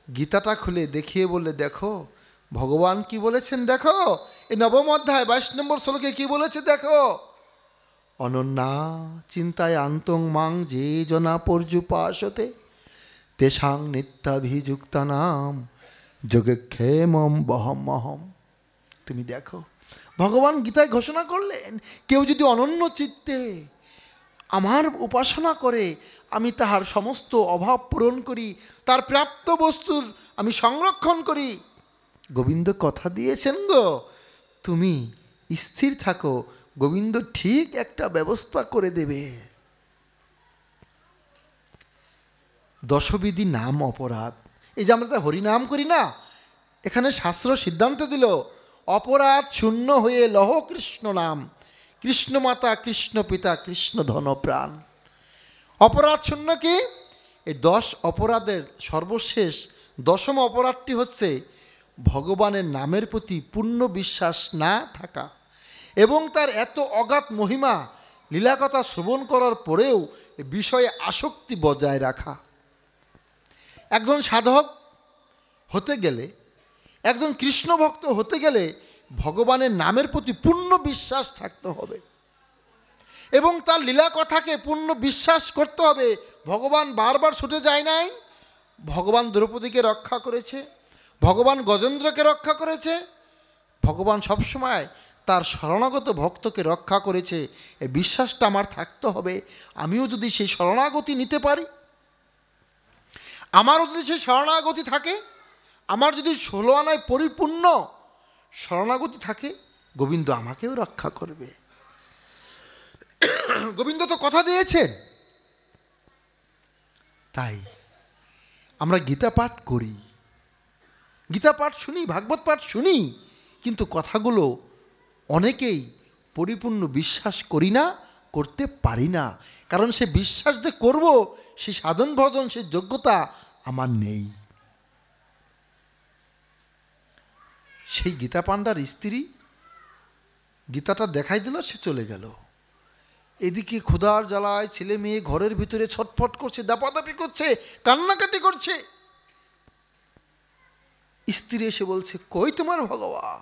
গীতাটা খুলে দেখিয়ে বললে, দেখো ভগবান কি বলেছেন, দেখো এই 9ম অধ্যায় 22 নম্বর শ্লোকে কি বলেছে, দেখো অনন্যা চিন্তায় আন্তং মাং যে জনা পর্যুপাসতে তেষাং নিত্যাভিযুক্তানাম যোগক্ষেমম বহমহম। তুমি দেখো ভগবান গীতায় ঘোষণা করলেন, কেউ যদি অনন্য চিত্তে আমার উপাসনা করে, আমি তাহার সমস্ত অভাব পূরণ করি, তার প্রাপ্ত বস্তুর আমি সংরক্ষণ করি। গোবিন্দ কথা দিয়েছেন গো, তুমি স্থির থাকো, গোবিন্দ ঠিক একটা ব্যবস্থা করে দেবে। দশবিধি নাম অপরাধ, এই যে আমরা হরিনাম করি না, এখানে শাস্ত্র সিদ্ধান্ত দিল অপরাধ শূন্য হয়ে লহ কৃষ্ণ নাম, কৃষ্ণ মাতা কৃষ্ণ পিতা কৃষ্ণ ধন প্রাণ। অপরাধ শূন্য কি? এই 10 অপরাধের সর্বশেষ 10ম অপরাধটি হচ্ছে ভগবানের নামের প্রতি পূর্ণ বিশ্বাস না থাকা এবং তার এত অগাধ মহিমা লীলাকথা শ্রবণ করার পরেও বিষয়ে আসক্তি বজায় রাখা। একজন সাধক হতে গেলে, একজন কৃষ্ণ ভক্ত হতে গেলে ভগবানের নামের প্রতি পূর্ণ বিশ্বাস থাকতে হবে এবং তার লীলা কথাকে পূর্ণ বিশ্বাস করতে হবে। ভগবান বারবার ছুটে যায় নাই, ভগবান দ্রৌপদীকে রক্ষা করেছে, ভগবান গজেন্দ্রকে রক্ষা করেছে, ভগবান সবসময় তার শরণাগত ভক্তকে রক্ষা করেছে। এই বিশ্বাসটা আমার থাকতে হবে। আমিও যদি সেই শরণাগতি নিতে পারি, আমারও যদি সেই শরণাগতি থাকে, আমার যদি 16 আনায় পরিপূর্ণ শরণাগতি থাকে, গোবিন্দ আমাকেও রক্ষা করবে। গোবিন্দ তো কথা দিয়েছেন। তাই আমরা গীতা পাঠ করি, গীতা পাঠ শুনি, ভাগবত পাঠ শুনি, কিন্তু কথাগুলো অনেকেই পরিপূর্ণ বিশ্বাস করি না, করতে পারি না, কারণ সে বিশ্বাস যে করব সেই সাধন ভজন সেই যোগ্যতা আমার নেই। সেই গীতা পাণ্ডার স্ত্রী গীতাটা দেখাই দিল, সে চলে গেল। এদিকে ক্ষুধার জ্বালায় ছেলে মেয়ে ঘরের ভিতরে ছটফট করছে, দাপাদাপি করছে, কান্নাকাটি করছে। স্ত্রী এসে বলছে, কই তোমার ভগবান,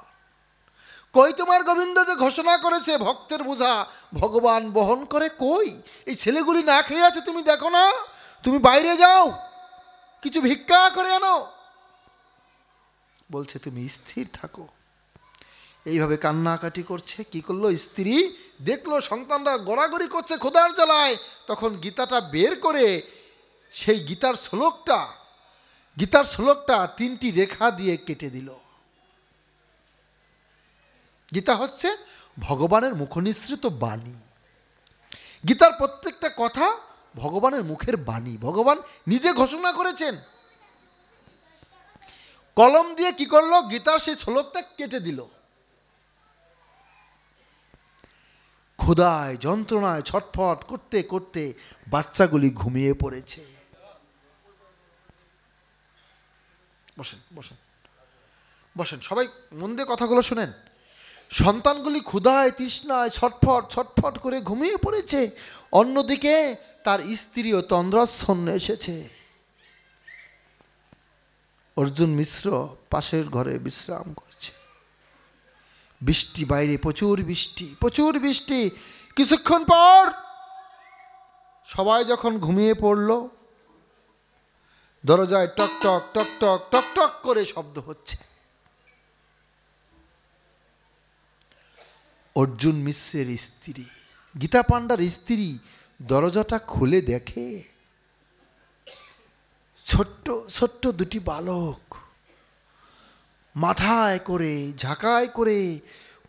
কই তোমার গোবিন্দ যে ঘোষণা করেছে ভক্তের বোঝা ভগবান বহন করে, কই? এই ছেলেগুলি না খেয়ে আছে, তুমি দেখো না, তুমি বাইরে যাও কিছু ভিক্ষা করে আনো। বলছে তুমি স্থির থাকো। এইভাবে কান্নাকাটি করছে। কি করলো স্ত্রী? দেখলো সন্তানরা গড়াগড়ি করছে ক্ষুধার জ্বালায়, তখন গীতাটা বের করে সেই গীতার শ্লোকটা 3টি রেখা দিয়ে কেটে দিল। গীতা হচ্ছে ভগবানের মুখনিসৃত বাণী। গীতার প্রত্যেকটা কথা ভগবানের মুখের বাণী, ভগবান নিজে ঘোষণা করেছেন। কলম দিয়ে কি করলো, গীতার সেই শ্লোকটা কেটে দিল। ক্ষুধায় যন্ত্রণায় ছটফট করতে করতে বাচ্চাগুলি ঘুমিয়ে পড়েছে। বসেন বসেন বসেন, সবাই মন দিয়ে কথাগুলো শোনেন। সন্তানগুলি ক্ষুধায় তৃষ্ণায় ছটফট ছটফট করে ঘুমিয়ে পড়েছে, অন্যদিকে তার স্ত্রীও তন্দ্রাচ্ছন্নে এসেছে। অর্জুন মিশ্র পাশের ঘরে বিশ্রাম করছে। বৃষ্টি বাইরে, প্রচুর বৃষ্টি, প্রচুর বৃষ্টি। কিছুক্ষণ পর সবাই যখন ঘুমিয়ে পড়ল, দরজায় টক টক টক টক টক টক করে শব্দ হচ্ছে। অর্জুন মিশ্রের স্ত্রী, গীতা পাণ্ডার স্ত্রী দরজাটা খুলে দেখে ছোট্ট ছোট্ট দুটি বালক মাথায় করে ঝাঁকায় করে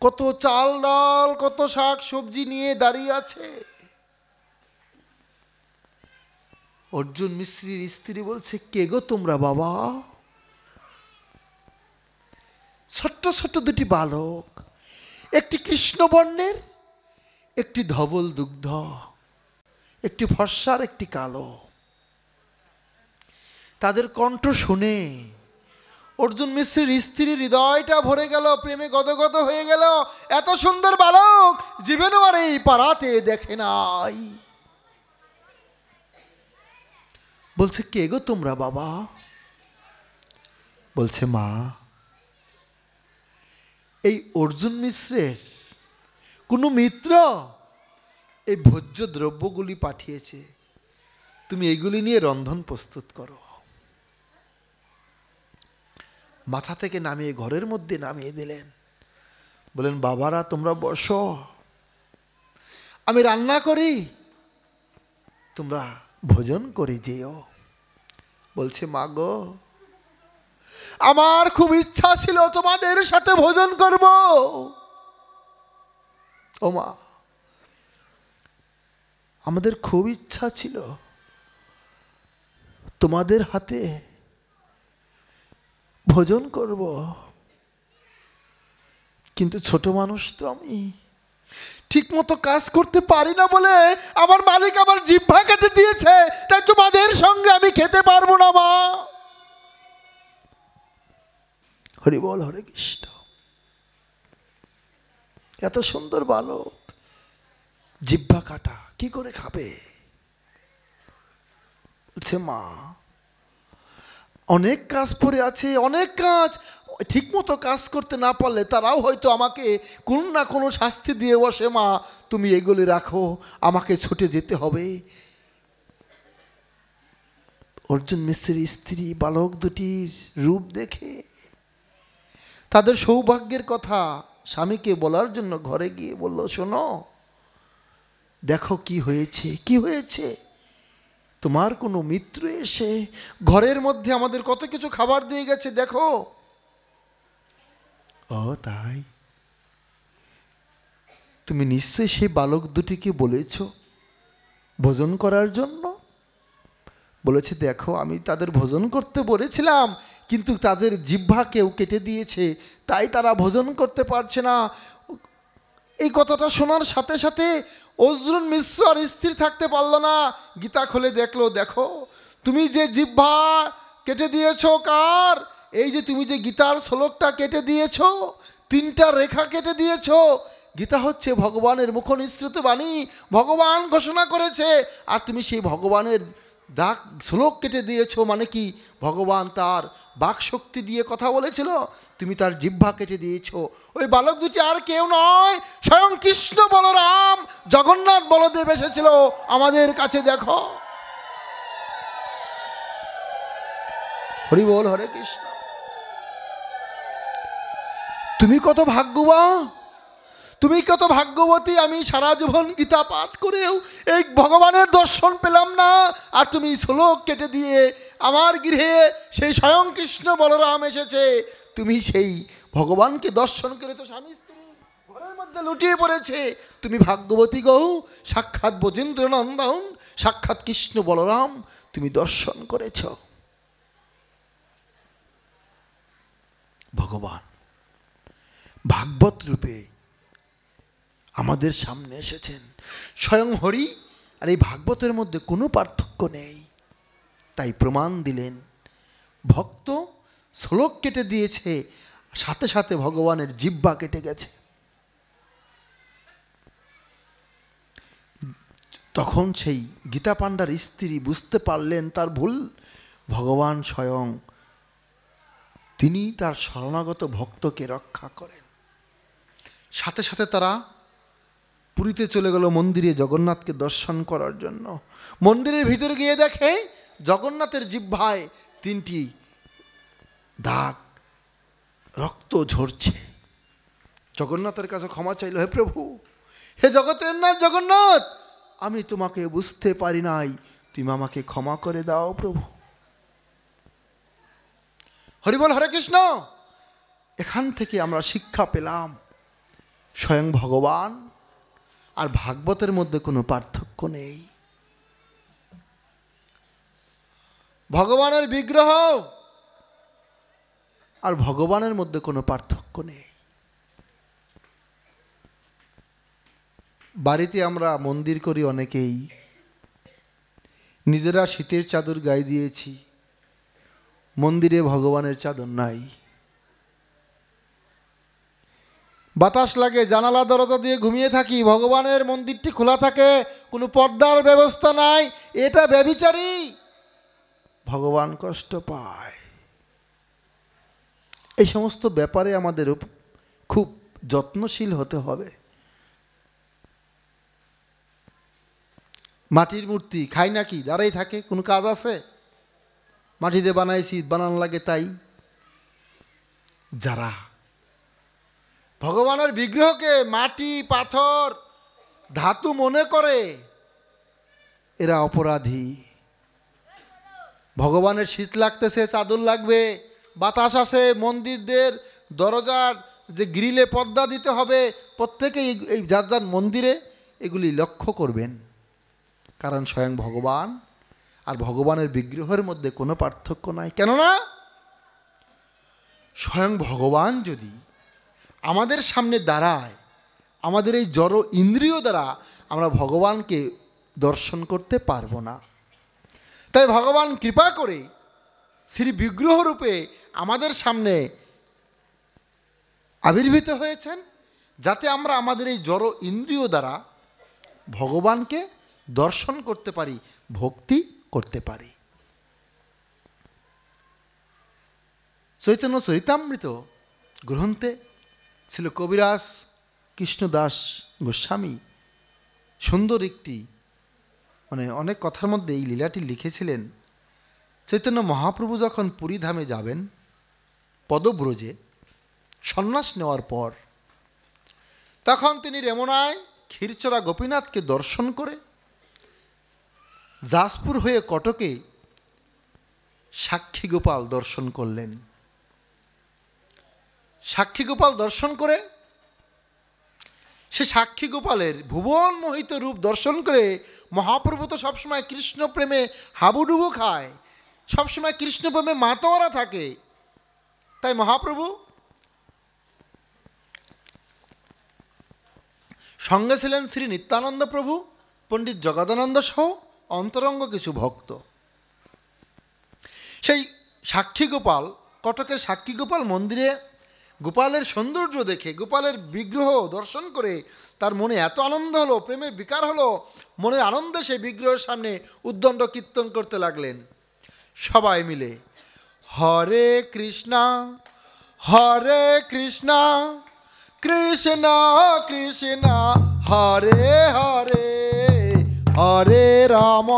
কত চাল ডাল কত শাক সবজি নিয়ে দাঁড়িয়ে আছে। অর্জুন মিশ্রের স্ত্রী বলছে, কে গো তোমরা বাবা? ছোট্ট ছোট্ট দুটি বালক, একটি কৃষ্ণবর্ণের, একটি ধবল দুগ্ধ, একটি ফর্সার, একটি কালো। তাদের কণ্ঠ শুনে অর্জুন মিশ্রের স্ত্রীর হৃদয়টা ভরে গেল, প্রেমে গদগদ হয়ে গেল। এত সুন্দর বালক জীবনেও আর এই পাড়াতে দেখে নাই। বলছে, কে গো তোমরা বাবা? বলছে, মা, এই অর্জুন মিশ্রের কোনো মিত্র এই ভোজ্য দ্রব্যগুলি পাঠিয়েছে, তুমি এগুলি নিয়ে রন্ধন প্রস্তুত করো। মাথা থেকে নামিয়ে ঘরের মধ্যে নামিয়ে দিলেন। বলেন, বাবারা তোমরা বসো, আমি রান্না করি, তোমরা ভোজন করে যেও। বলছে, মা গো, আমার খুব ইচ্ছা ছিল তোমাদের সাথে ভোজন করব। ও মা, আমাদের খুব ইচ্ছা ছিল তোমাদের হাতে ভোজন করব, কিন্তু ছোট মানুষ তো আমি, ঠিক মতো কাজ করতে পারি না বলে আমার মালিক আমার জিহ্বা কেটে দিয়েছে, তাই তোমাদের সঙ্গে আমি খেতে পারবো না মা। হরি বল, হরে কৃষ্ণ। এত সুন্দর বালক জিহ্বা কাটা, কি করে খাবে? বলছে, মা, অনেক কাজ পড়ে আছে, অনেক কাজ, ঠিক মতো কাজ করতে না পারলে তারাও হয়তো আমাকে কোনো না কোনো শাস্তি দিয়ে বসে। মা, তুমি এগুলি রাখো, আমাকে ছুটে যেতে হবে। অর্জুন মিশ্রের স্ত্রী বালক দুটির রূপ দেখে তাদের সৌভাগ্যের কথা স্বামীকে বলার জন্য ঘরে গিয়ে বলল, শোনো, দেখো কি হয়েছে, কি হয়েছে। তোমার কোনো মিত্র এসে ঘরের মধ্যে আমাদের কত কিছু খাবার দিয়ে গেছে, দেখো। ও তাই? তুমি নিশ্চয়ই সেই বালক দুটিকে বলেছ ভোজন করার জন্য? বলেছে, দেখো, আমি তাদের ভোজন করতে বলেছিলাম, কিন্তু তাদের জিহ্বা কেউ কেটে দিয়েছে, তাই তারা ভোজন করতে পারছে না। এই কথাটা শোনার সাথে সাথে অর্জুন মিশ্র আর স্থির থাকতে পারল না। গীতা খুলে দেখলো, দেখো, তুমি যে জিহ্বা কেটে দিয়েছ কার? এই যে তুমি যে গীতার শ্লোকটা কেটে দিয়েছ, 3টা রেখা কেটে দিয়েছ। গীতা হচ্ছে ভগবানের মুখনিসৃত বাণী, ভগবান ঘোষণা করেছে, আর তুমি সেই ভগবানের দাগ শ্লোক কেটে দিয়েছ। মানে কি? ভগবান তার বাক শক্তি দিয়ে কথা বলেছিল, তুমি তার জিহ্বা কেটে দিয়েছ। ওই বালক দুটি আর কেউ নয়, স্বয়ং কৃষ্ণ বলরাম জগন্নাথ বলদেব এসেছিল আমাদের কাছে। দেখো, হরি বল, হরে কৃষ্ণ। তুমি কত ভাগ্যবান, তুমি কত ভাগ্যবতী। আমি সারা জীবন গীতা পাঠ করেও এই ভগবানের দর্শন পেলাম না, আর তুমি শ্লোক কেটে দিয়ে আমার গৃহে সেই স্বয়ং কৃষ্ণ বলরাম এসেছে, তুমি সেই ভগবানকে দর্শন করেছো। স্বামী স্ত্রী ঘরের মধ্যে মধ্যে লুটিয়ে পড়েছে। তুমি ভাগ্যবতী গো, সাক্ষাৎ ব্রজেন্দ্র নন্দন, সাক্ষাৎ কৃষ্ণ বলরাম তুমি দর্শন করেছ। ভগবান ভাগবত রূপে আমাদের সামনে এসেছেন। স্বয়ং হরি আর এই ভাগবতের মধ্যে কোনো পার্থক্য নেই। তাই প্রমাণ দিলেন। ভক্ত শ্লোক কেটে দিয়েছে, সাথে সাথে ভগবানের জিহ্বা কেটে গেছে। তখন সেই গীতা পাণ্ডার স্ত্রী বুঝতে পারলেন তার ভুল। ভগবান স্বয়ং তিনি তার শরণাগত ভক্তকে রক্ষা করেন। সাথে সাথে তারা পুরীতে চলে গেল মন্দিরে জগন্নাথকে দর্শন করার জন্য। মন্দিরের ভিতরে গিয়ে দেখে জগন্নাথের জিহ্বায় 3টি দাগ, রক্ত ঝরছে। জগন্নাথের কাছে ক্ষমা চাইল, হে প্রভু, হে জগতের নাথ জগন্নাথ, আমি তোমাকে বুঝতে পারি নাই, তুমি আমাকে ক্ষমা করে দাও প্রভু। হরিবল, হরে কৃষ্ণ। এখান থেকে আমরা শিক্ষা পেলাম স্বয়ং ভগবান আর ভাগবতের মধ্যে কোনো পার্থক্য নেই। ভগবানের বিগ্রহ আর ভগবানের মধ্যে কোনো পার্থক্য নেই। বাড়িতে আমরা মন্দির করি অনেকেই, নিজেরা শীতের চাদর গায়ে দিয়েছি, মন্দিরে ভগবানের চাদর নাই। বাতাস লাগে, জানালা দরজা দিয়ে ঘুমিয়ে থাকি, ভগবানের মন্দিরটি খোলা থাকে, কোনো পর্দার ব্যবস্থা নাই, এটা ব্যভিচারী। ভগবান কষ্ট পায়। এই সমস্ত ব্যাপারে আমাদের খুব যত্নশীল হতে হবে। মাটির মূর্তি খাই নাকি, দাঁড়াই থাকে, কোনো কাজ আছে? মাটিতে বানাইছি, বানান লাগে তাই। যারা ভগবানের বিগ্রহকে মাটি, পাথর, ধাতু মনে করে এরা অপরাধী। ভগবানের শীত লাগতেছে, চাদর লাগবে, বাতাস আসে, মন্দিরদের দরজার যে গ্রিলে পর্দা দিতে হবে, প্রত্যেকেই এই যার যার মন্দিরে এগুলি লক্ষ্য করবেন। কারণ স্বয়ং ভগবান আর ভগবানের বিগ্রহের মধ্যে কোনো পার্থক্য নাই। কেননা স্বয়ং ভগবান যদি আমাদের সামনে দাঁড়ায়, আমাদের এই জড় ইন্দ্রিয় দ্বারা আমরা ভগবানকে দর্শন করতে পারবো না। তাই ভগবান কৃপা করে শ্রী বিগ্রহ রূপে আমাদের সামনে আবির্ভূত হয়েছেন, যাতে আমরা আমাদের এই জড় ইন্দ্রিয় দ্বারা ভগবানকে দর্শন করতে পারি, ভক্তি করতে পারি। চৈতন্য চরিতামৃত গ্রন্থে ছিল কবিরাজ কৃষ্ণদাস গোস্বামী সুন্দর একটি অনেক কথার মধ্যে এই লীলাটি লিখেছিলেন। চৈতন্য মহাপ্রভু যখন পুরীধামে যাবেন পদব্রজে সন্ন্যাস নেওয়ার পর, তখন তিনি রেমনায় ক্ষীরচোরা গোপীনাথকে দর্শন করে যাজপুর হয়ে কটকে সাক্ষী গোপাল দর্শন করলেন। সাক্ষী গোপাল দর্শন করে সে সাক্ষী গোপালের ভুবন মোহিত রূপ দর্শন করে মহাপ্রভু তো সবসময় কৃষ্ণ প্রেমে হাবুডুবু খায়, সবসময় কৃষ্ণ প্রেমে মাতোয়ারা থাকে। তাই মহাপ্রভু সঙ্গে ছিলেন শ্রী নিত্যানন্দ প্রভু, পণ্ডিত জগদানন্দ সহ অন্তরঙ্গ কিছু ভক্ত। সেই সাক্ষী গোপাল, কটকের সাক্ষী গোপাল মন্দিরে গোপালের সৌন্দর্য দেখে, গোপালের বিগ্রহ দর্শন করে তার মনে এত আনন্দ হলো, প্রেমের বিকার হলো, মনের আনন্দে সেই বিগ্রহের সামনে উদ্দণ্ড কীর্তন করতে লাগলেন সবাই মিলে, হরে কৃষ্ণ হরে কৃষ্ণ কৃষ্ণ কৃষ্ণ হরে হরে, হরে রাম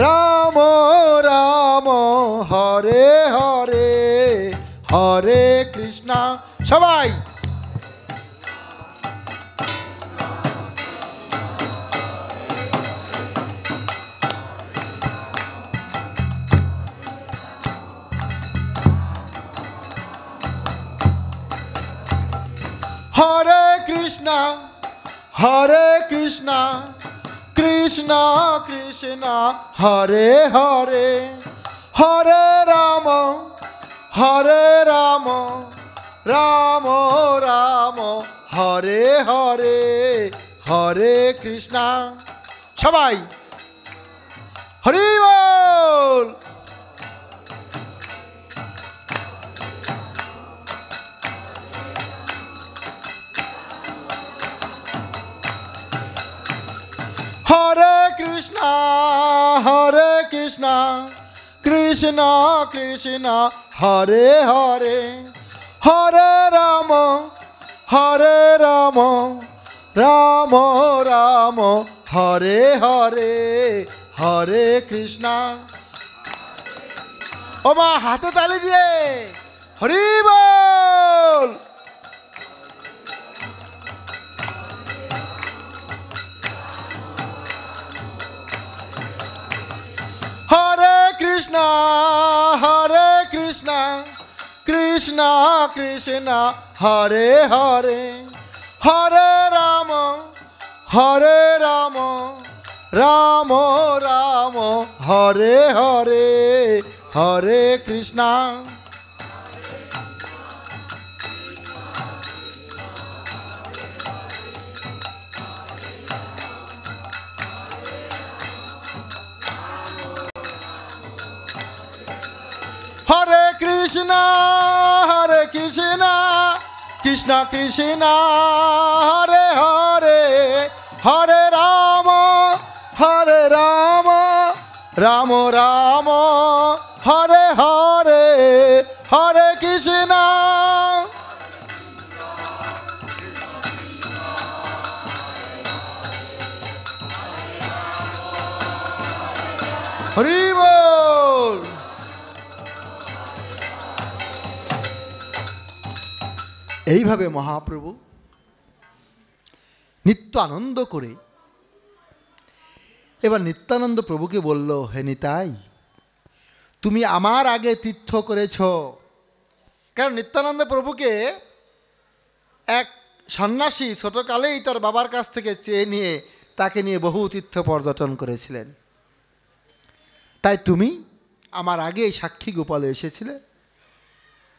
রাম রাম হরে হরে, হরে কৃষ্ণ। সবাই হরে কৃষ্ণ কৃষ্ণ কৃষ্ণ হরে হরে, হরে রাম রাম রাম হরে হরে, হরে কৃষ্ণ। সবাই হরি বল। হরে কৃষ্ণ কৃষ্ণ কৃষ্ণ হরে হরে, হরে রাম রাম রাম হরে হরে, হরে কৃষ্ণ। ও মা হাতে তালি দিয়ে হরি বল। হরে কৃষ্ণ কৃষ্ণ কৃষ্ণ হরে হরে, হরে রাম রাম রাম হরে হরে, হরে কৃষ্ণ। হরে কৃষ্ণ কৃষ্ণ কৃষ্ণ হরে হরে, হরে রাম রাম রাম হরে হরে, হরে কৃষ্ণ। হরি বল। এইভাবে মহাপ্রভু নিত্য আনন্দ করে এবার নিত্যানন্দ প্রভুকে বলল, হে নিতাই, তুমি আমার আগে তীর্থ করেছ। কারণ নিত্যানন্দ প্রভুকে এক সন্ন্যাসী ছোটকালেই তার বাবার কাছ থেকে চেয়ে নিয়ে তাকে নিয়ে বহু তীর্থ পর্যটন করেছিলেন। তাই তুমি আমার আগে সাক্ষী গোপালে এসেছিলে,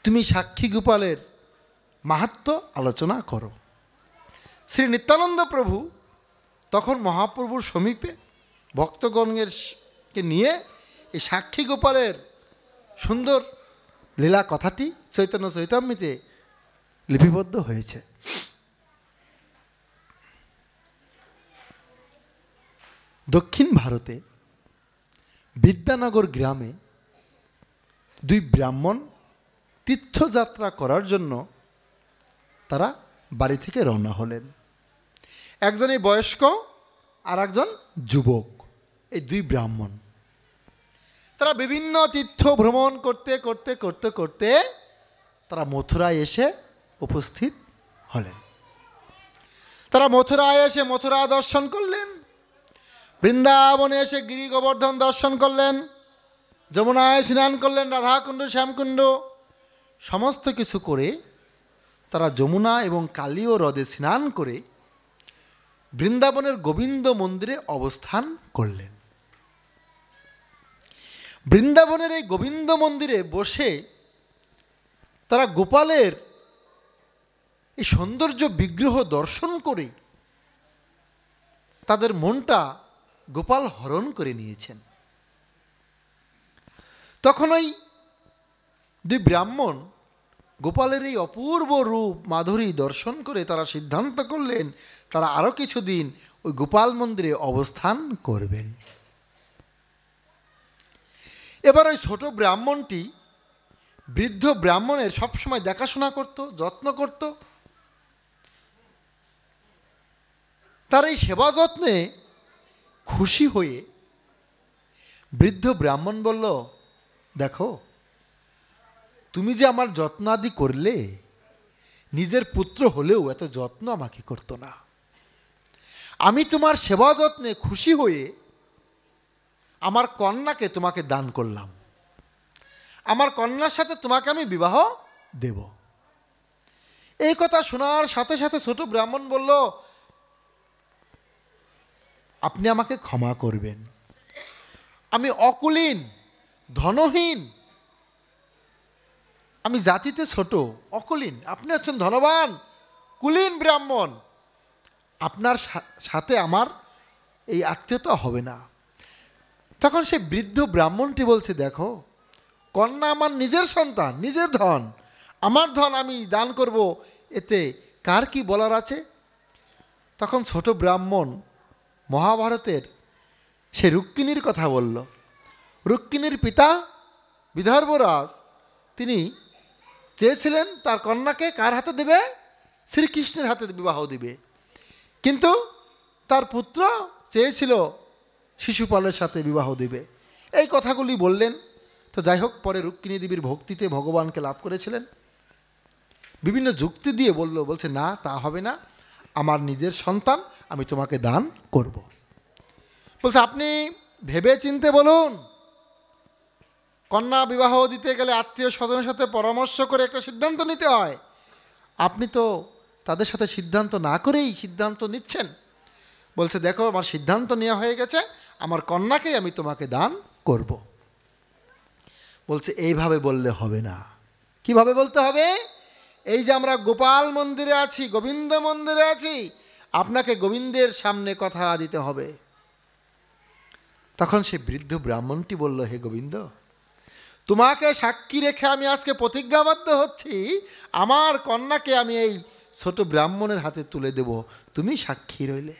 তুমি সাক্ষী গোপালের মাহাত্ম্য আলোচনা করো। শ্রী নিত্যানন্দ প্রভু তখন মহাপ্রভুর সমীপে ভক্তগণকে নিয়ে এই সাক্ষী গোপালের সুন্দর লীলা কথাটি চৈতন্য চৈতামৃতে লিপিবদ্ধ হয়েছে। দক্ষিণ ভারতে বিদ্যানগর গ্রামে দুই ব্রাহ্মণ তীর্থযাত্রা করার জন্য তারা বাড়ি থেকে রওনা হলেন। একজন বয়স্ক আর একজন যুবক, এই দুই ব্রাহ্মণ। তারা বিভিন্ন তীর্থ ভ্রমণ করতে করতে করতে করতে তারা মথুরায় এসে উপস্থিত হলেন। তারা মথুরায় এসে মথুরা দর্শন করলেন, বৃন্দাবনে এসে গিরি গোবর্ধন দর্শন করলেন, যমুনায় স্নান করলেন, রাধাকুণ্ড শ্যামকুণ্ড সমস্ত কিছু করে তারা যমুনা এবং কালীয় হ্রদে স্নান করে বৃন্দাবনের গোবিন্দ মন্দিরে অবস্থান করলেন। বৃন্দাবনের এই গোবিন্দ মন্দিরে বসে তারা গোপালের এই সৌন্দর্য বিগ্রহ দর্শন করে তাদের মনটা গোপাল হরণ করে নিয়েছেন। তখন ওই দুই ব্রাহ্মণ গোপালের এই অপূর্ব রূপ মাধুরী দর্শন করে তারা সিদ্ধান্ত করলেন তারা আরও কিছুদিন ওই গোপাল মন্দিরে অবস্থান করবেন। এবার ওই ছোট ব্রাহ্মণটি বৃদ্ধ ব্রাহ্মণের সবসময় দেখাশোনা করত, যত্ন করত। তার এই সেবা যত্নে খুশি হয়ে বৃদ্ধ ব্রাহ্মণ বলল, দেখো তুমি যে আমার যত্ন আদি করলে, নিজের পুত্র হলেও এত যত্ন আমাকে করতো না। আমি তোমার সেবা যত্নে খুশি হয়ে আমার কন্যাকে তোমাকে দান করলাম, আমার কন্যার সাথে তোমাকে আমি বিবাহ দেব। এই কথা শোনার সাথে সাথে ছোট ব্রাহ্মণ বলল, আপনি আমাকে ক্ষমা করবেন। আমি অকুলীন, ধনহীন, আমি জাতিতে ছোট, অকুলীন, আপনি হচ্ছেন ধনবান কুলীন ব্রাহ্মণ, আপনার সাথে আমার এই আত্মীয়তা হবে না। তখন সে বৃদ্ধ ব্রাহ্মণটি বলছে, দেখো কন্যা আমার নিজের সন্তান, নিজের ধন, আমার ধন আমি দান করব, এতে কার কি বলার আছে? তখন ছোট ব্রাহ্মণ মহাভারতের সে রুক্মিণীর কথা বলল। রুক্মিণীর পিতা বিদর্ভরাজ, তিনি চেয়েছিলেন তার কন্যাকে কার হাতে দেবে? শ্রীকৃষ্ণের হাতে বিবাহ দিবে, কিন্তু তার পুত্র চেয়েছিল শিশুপালের সাথে বিবাহ দিবে। এই কথাগুলি বললেন। তো যাই হোক, পরে রুক্মিণী দেবীর ভক্তিতে ভগবানকে লাভ করেছিলেন। বিভিন্ন যুক্তি দিয়ে বলছে না, তা হবে না, আমার নিজের সন্তান, আমি তোমাকে দান করব। বলছে আপনি ভেবে চিনতে বলুন, কন্যা বিবাহ দিতে গেলে আত্মীয় স্বজনের সাথে পরামর্শ করে একটা সিদ্ধান্ত নিতে হয়। আপনি তো তাদের সাথে সিদ্ধান্ত না করেই সিদ্ধান্ত নিচ্ছেন। বলছে দেখো আমার সিদ্ধান্ত নেওয়া হয়ে গেছে, আমার কন্যাকেই আমি তোমাকে দান করব। বলছে এইভাবে বললে হবে না। কিভাবে বলতে হবে? এই যে আমরা গোপাল মন্দিরে আছি, গোবিন্দ মন্দিরে আছি, আপনাকে গোবিন্দের সামনে কথা দিতে হবে। তখন সে বৃদ্ধ ব্রাহ্মণটি বলল, হে গোবিন্দ, তোমাকে সাক্ষী রেখে আমি আজকে প্রতিজ্ঞাবদ্ধ হচ্ছি, আমার কন্যাকে আমি এই ছোট ব্রাহ্মণের হাতে তুলে দেব, তুমি সাক্ষী রইলে।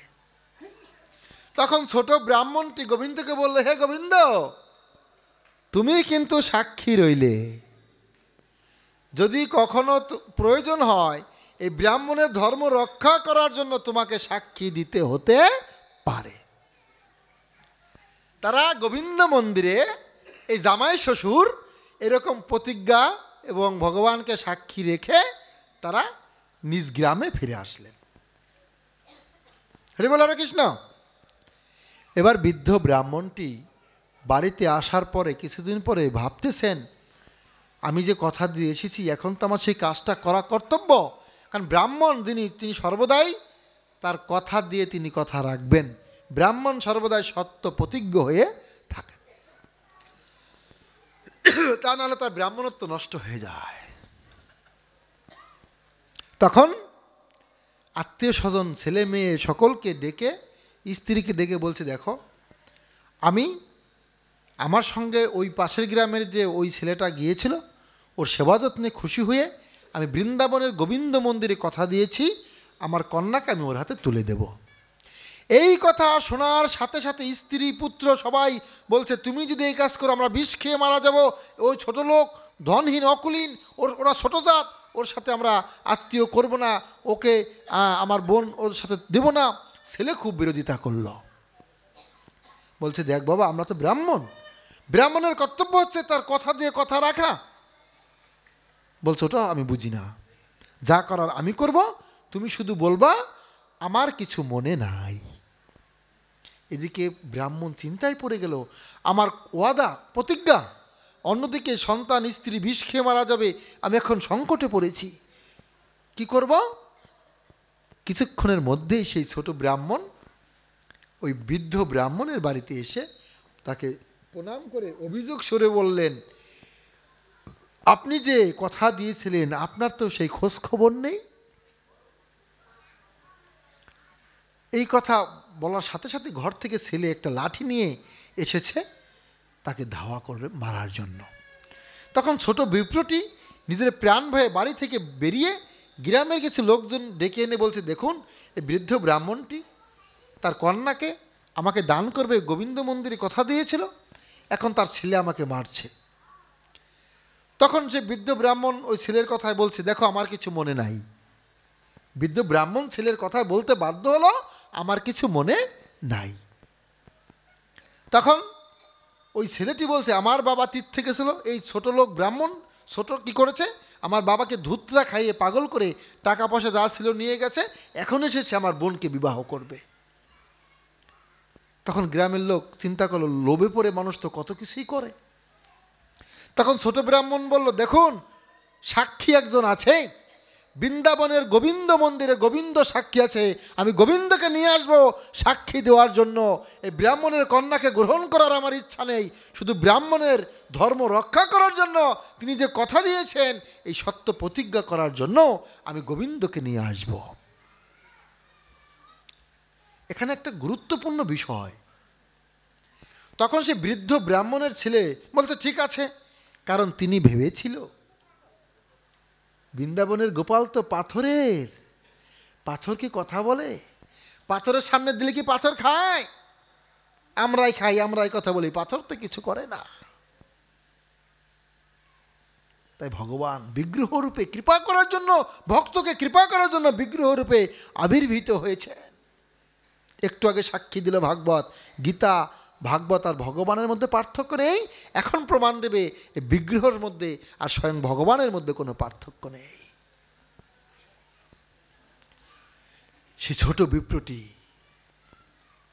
তখন ছোট ব্রাহ্মণটি গোবিন্দকে বলল, হে গোবিন্দ, তুমি কিন্তু সাক্ষী রইলে, যদি কখনো প্রয়োজন হয় এই ব্রাহ্মণের ধর্ম রক্ষা করার জন্য তোমাকে সাক্ষী দিতে হতে পারে। তারা গোবিন্দ মন্দিরে এই জামাই শ্বশুর এরকম প্রতিজ্ঞা এবং ভগবানকে সাক্ষী রেখে তারা নিজ গ্রামে ফিরে আসলেন। হরি বল হরে কৃষ্ণ। এবার বৃদ্ধ ব্রাহ্মণটি বাড়িতে আসার পরে কিছুদিন পরে ভাবতেছেন, আমি যে কথা দিয়ে এসেছি এখন তো আমার সেই কাজটা করা কর্তব্য। কারণ ব্রাহ্মণ তিনি সর্বদাই তার কথা দিয়ে তিনি কথা রাখবেন। ব্রাহ্মণ সর্বদাই সত্য প্রতিজ্ঞ হয়ে থাকে, তা নাহলে তার ব্রাহ্মণত্ব নষ্ট হয়ে যায়। তখন আত্মীয় স্বজন, ছেলে মেয়ে সকলকে ডেকে, স্ত্রীকে ডেকে বলছে, দেখো আমি আমার সঙ্গে ওই পাশের গ্রামের যে ওই ছেলেটা গিয়েছিল, ওর সেবা যত্নে খুশি হয়ে আমি বৃন্দাবনের গোবিন্দ মন্দিরে কথা দিয়েছি, আমার কন্যাকে আমি ওর হাতে তুলে দেব। এই কথা শোনার সাথে সাথে স্ত্রী পুত্র সবাই বলছে, তুমি যদি এই কাজ করো আমরা বিষ খেয়ে মারা যাব, ওই ছোট লোক, ধনহীন, অকুলীন, ওরা ছোট জাত, ওর সাথে আমরা আত্মীয় করব না, ওকে আমার বোন ওর সাথে দেব না। ছেলে খুব বিরোধিতা করল, বলছে দেখ বাবা, আমরা তো ব্রাহ্মণ, ব্রাহ্মণের কর্তব্য হচ্ছে তার কথা দিয়ে কথা রাখা। বলছো ওটা আমি বুঝি না, যা করার আমি করব, তুমি শুধু বলবা আমার কিছু মনে নাই। এদিকে ব্রাহ্মণ চিন্তায় পড়ে গেল, আমার ওয়াদা প্রতিজ্ঞা, অন্যদিকে সন্তান স্ত্রী বিষ খেয়ে মারা যাবে, আমি এখন সংকটে পড়েছি, কি করব? কিছুক্ষণের মধ্যেই সেই ছোট ব্রাহ্মণ ওই বৃদ্ধ ব্রাহ্মণের বাড়িতে এসে তাকে প্রণাম করে অভিযোগ সরে বললেন, আপনি যে কথা দিয়েছিলেন আপনার তো সেই খোঁজ খবর নেই। এই কথা বলার সাথে সাথে ঘর থেকে ছেলে একটা লাঠি নিয়ে এসেছে তাকে ধাওয়া করে মারার জন্য। তখন ছোট বিপ্রটি নিজের প্রাণ ভয়ে বাড়ি থেকে বেরিয়ে গ্রামের কিছু লোকজন ডেকে এনে বলছে, দেখুন এই বৃদ্ধ ব্রাহ্মণটি তার কন্যাকে আমাকে দান করবে গোবিন্দ মন্দিরে কথা দিয়েছিল, এখন তার ছেলে আমাকে মারছে। তখন সে বৃদ্ধ ব্রাহ্মণ ওই ছেলের কথায় বলছে, দেখো আমার কিছু মনে নাই। বৃদ্ধ ব্রাহ্মণ ছেলের কথায় বলতে বাধ্য হলো, আমার কিছু মনে নাই। তখন ওই ছেলেটি বলছে, আমার বাবা তীর্থে গেছিল, এই ছোট লোক ব্রাহ্মণ ছোট কি করেছে, আমার বাবাকে ধুতরা খাইয়ে পাগল করে টাকা পয়সা যা ছিল নিয়ে গেছে, এখন এসেছে আমার বোনকে বিবাহ করবে। তখন গ্রামের লোক চিন্তা করলো, লোভে পড়ে মানুষ তো কত কিছুই করে। তখন ছোট ব্রাহ্মণ বলল, দেখুন সাক্ষী একজন আছে, বৃন্দাবনের গোবিন্দ মন্দিরে গোবিন্দ সাক্ষী আছে, আমি গোবিন্দকে নিয়ে আসবো সাক্ষী দেওয়ার জন্য। এই ব্রাহ্মণের কন্যাকে গ্রহণ করার আমার ইচ্ছা নেই, শুধু ব্রাহ্মণের ধর্ম রক্ষা করার জন্য তিনি যে কথা দিয়েছেন এই সত্য প্রতিজ্ঞা করার জন্য আমি গোবিন্দকে নিয়ে আসব। এখানে একটা গুরুত্বপূর্ণ বিষয়, তখন সে বৃদ্ধ ব্রাহ্মণের ছেলে বলছে ঠিক আছে, কারণ তিনি ভেবেছিল বৃন্দাবনের গোপাল তো পাথরের, পাথর কি কথা বলে? পাথরের সামনে দিলে কি পাথর খায়? আমরাই খাই, আমরাই কথা বলি, পাথর তো কিছু করে না। তাই ভগবান বিগ্রহ রূপে কৃপা করার জন্য, ভক্তকে কৃপা করার জন্য বিগ্রহ রূপে আবির্ভূত হয়েছে। একটু আগে সাক্ষী দিল ভাগবত, গীতা, ভাগবত আর ভগবানের মধ্যে পার্থক্য নেই। এখন প্রমাণ দেবে এই বিগ্রহের মধ্যে আর স্বয়ং ভগবানের মধ্যে কোনো পার্থক্য নেই। সে ছোট বিপ্রটি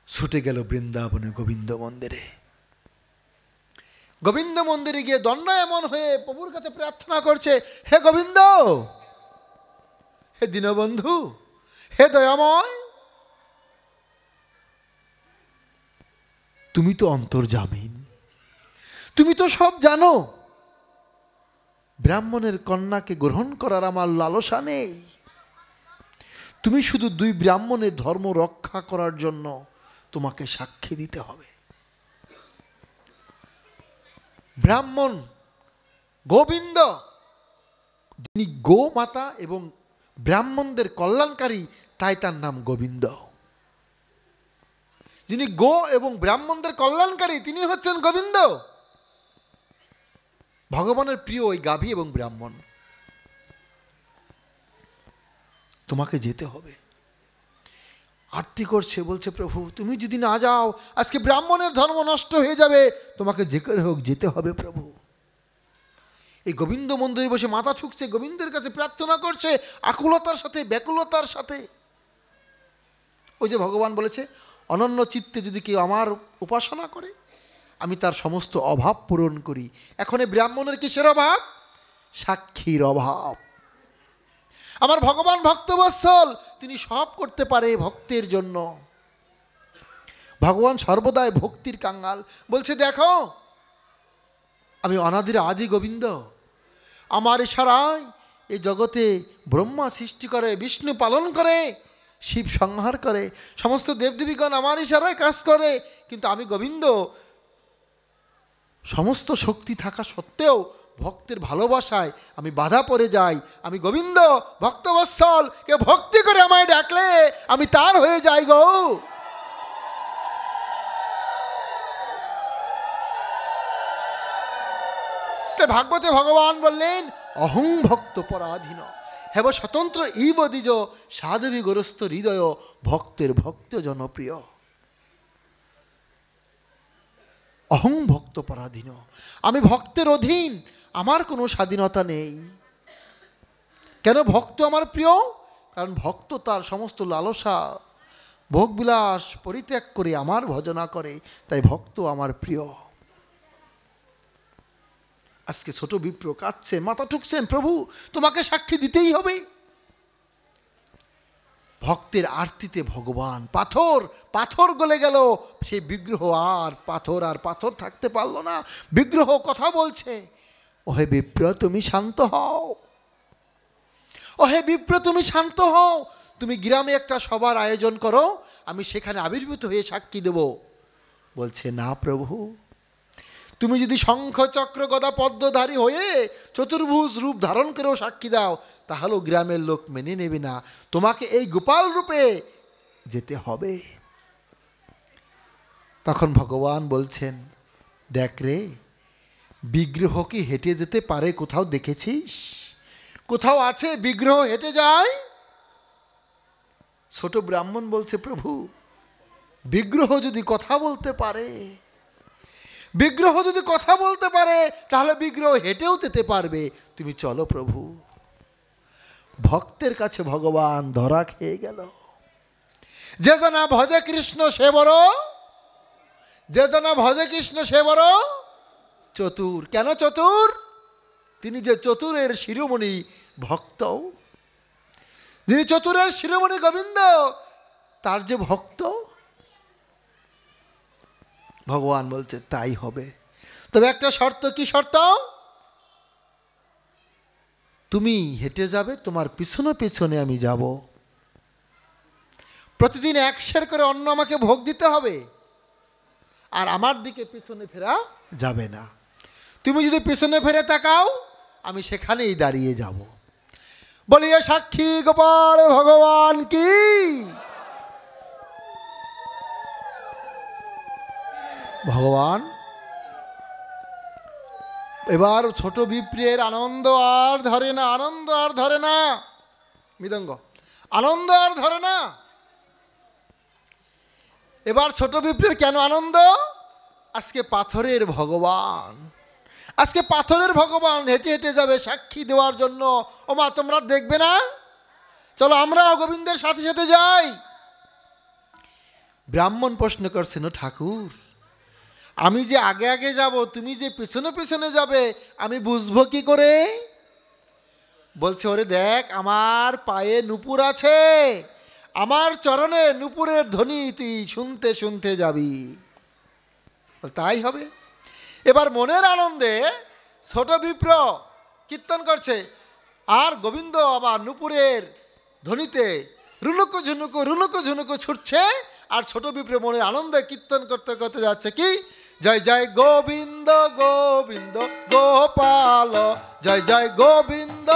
ছুটে গেল বৃন্দাবনে গোবিন্দ মন্দিরে। গোবিন্দ মন্দিরে গিয়ে দণ্ডায়মন হয়ে প্রভুর কাছে প্রার্থনা করছে, হে গোবিন্দ, হে দীনবন্ধু, হে দয়াময়, তুমি তো অন্তর্যামীন, তুমি তো সব জানো। ব্রাহ্মণের কন্যাকে গ্রহণ করার আমার লালসা নেই, তুমি শুধু দুই ব্রাহ্মণের ধর্ম রক্ষা করার জন্য তোমাকে সাক্ষী দিতে হবে। ব্রাহ্মণ গোবিন্দ, যিনি গো মাতা এবং ব্রাহ্মণদের কল্যাণকারী, তাই তার নাম গোবিন্দ। যিনি গো এবং ব্রাহ্মণদের কল্যাণকারী তিনি হচ্ছেন গোবিন্দ। ভগবানের প্রিয় ওই গাভী এবং ব্রাহ্মণ। তোমাকে যেতে হবে। আরতি করছে, বলছে প্রভু তুমি যদি না যাও আজকে ব্রাহ্মণের ধর্ম নষ্ট হয়ে যাবে, তোমাকে যে করে হোক যেতে হবে প্রভু। এই গোবিন্দ মন্দিরে বসে মাথা ঠুকছে, গোবিন্দের কাছে প্রার্থনা করছে আকুলতার সাথে, ব্যাকুলতার সাথে। ওই যে ভগবান বলেছে অনন্য চিত্তে যদি কেউ আমার উপাসনা করে আমি তার সমস্ত অভাব পূরণ করি। এখন এই ব্রাহ্মণের কিসের অভাব? সাক্ষীর অভাব। আমার ভগবান ভক্তবৎসল, তিনি সব করতে পারে ভক্তের জন্য। ভগবান সর্বদাই ভক্তির কাঙ্গাল। বলছে দেখো আমি অনাদির আদি গোবিন্দ, আমার ইশারায় এই জগতে ব্রহ্মা সৃষ্টি করে, বিষ্ণু পালন করে, শিব সংহার করে, সমস্ত দেবদেবীগণ আমার ইশারায় কাজ করে। কিন্তু আমি গোবিন্দ সমস্ত শক্তি থাকা সত্ত্বেও ভক্তের ভালোবাসায় আমি বাধা পড়ে যাই। আমি গোবিন্দ ভক্তবৎসল, কে ভক্তি করে আমায় ডাকলে আমি তার হয়ে যাই গো। ভাগবতে ভগবান বললেন অহং ভক্ত পরাধীন হেব স্বতন্ত্র ইব দ্বিজ সাধবী গোরস্থ হৃদয় ভক্তের ভক্ত জনপ্রিয়। অহং ভক্ত পরাধীন, আমি ভক্তের অধীন, আমার কোনো স্বাধীনতা নেই। কেন ভক্ত আমার প্রিয়? কারণ ভক্ত তার সমস্ত লালসা ভোগবিলাস পরিত্যাগ করে আমার ভজনা করে, তাই ভক্ত আমার প্রিয়। আজকে ছোট বিপ্র কাঁদছেন, মাথা ঠুকছেন, প্রভু তোমাকে সাক্ষী দিতেই হবে। ভক্তের আরতিতে ভগবান পাথর পাথর গলে গেল, সেই বিগ্রহ আর পাথর থাকতে পারলো না। বিগ্রহ কথা বলছে, ওহে বিপ্র তুমি শান্ত হও, ওহে বিপ্র তুমি শান্ত হও, তুমি গ্রামে একটা সভার আয়োজন করো, আমি সেখানে আবির্ভূত হয়ে সাক্ষী দেব। বলছে না প্রভু, তুমি যদি শঙ্খ চক্র গদা পদ্মধারী হয়ে চতুর্ভুজ রূপ ধারণ করেও সাক্ষী দাও তাহলেও গ্রামের লোক মেনে নেবে না, তোমাকে এই গোপাল রূপে যেতে হবে। তখন ভগবান বলছেন দেখ রে, বিগ্রহ কি হেঁটে যেতে পারে? কোথাও দেখেছিস? কোথাও আছে বিগ্রহ হেঁটে যায়? ছোট ব্রাহ্মণ বলছে প্রভু বিগ্রহ যদি কথা বলতে পারে, বিগ্রহ যদি কথা বলতে পারে তাহলে বিগ্রহ হেঁটেও যেতে পারবে, তুমি চলো প্রভু। ভক্তের কাছে ভগবান ধরা খেয়ে গেল। যে জানা ভজে কৃষ্ণ সে বড়, যে জানা ভজে কৃষ্ণ সে বড় চতুর। কেন চতুর? তিনি যে চতুরের শিরোমণি ভক্ত। যিনি চতুরের শিরোমণি গোবিন্দ তার যে ভক্ত। ভগবান বলছে তাই হবে, তবে একটা শর্ত। কি শর্ত? তুমি হেঁটে যাবে, তোমার পিছনে পিছনে আমি যাব। প্রতিদিন 1 সের করে অন্ন আমাকে ভোগ দিতে হবে, আর আমার দিকে পিছনে ফেরা যাবে না। তুমি যদি পিছনে ফেরে তাকাও আমি সেখানেই দাঁড়িয়ে যাব। বলিয়ে সাক্ষী গোপাল ভগবান কি। ভগবান এবার ছোট বিপ্রের আনন্দ আর ধরে না, আনন্দ আর ধরে না। মৃদঙ্গ, আনন্দ আর ধরে না। এবার ছোট বিপ্রের কেন আনন্দ? আজকে পাথরের ভগবান, আজকে পাথরের ভগবান হেঁটে হেঁটে যাবে সাক্ষী দেওয়ার জন্য। ও মা, তোমরা দেখবে না? চলো আমরাও গোবিন্দের সাথে সাথে যাই। ব্রাহ্মণ প্রশ্ন করছেন, ঠাকুর আমি যে আগে আগে যাব, তুমি যে পিছনে পিছনে যাবে, আমি বুঝবো কি করে? বলছে, ওরে দেখ, আমার পায়ে নূপুর আছে, আমার চরণে নূপুরের ধ্বনি তুই শুনতে শুনতে যাবি। তাই হবে। এবার মনের আনন্দে ছোট বিপ্র কীর্তন করছে, আর গোবিন্দ আবার নূপুরের ধ্বনিতে রুনুকু ঝুনুকু রুনুকু ঝুনুকু ছুটছে, আর ছোট বিপ্র মনের আনন্দে কীর্তন করতে করতে যাচ্ছে কি, জয় জয় গোবিন্দ গোবিন্দ গোপাল, জয় জয় গোবিন্দ,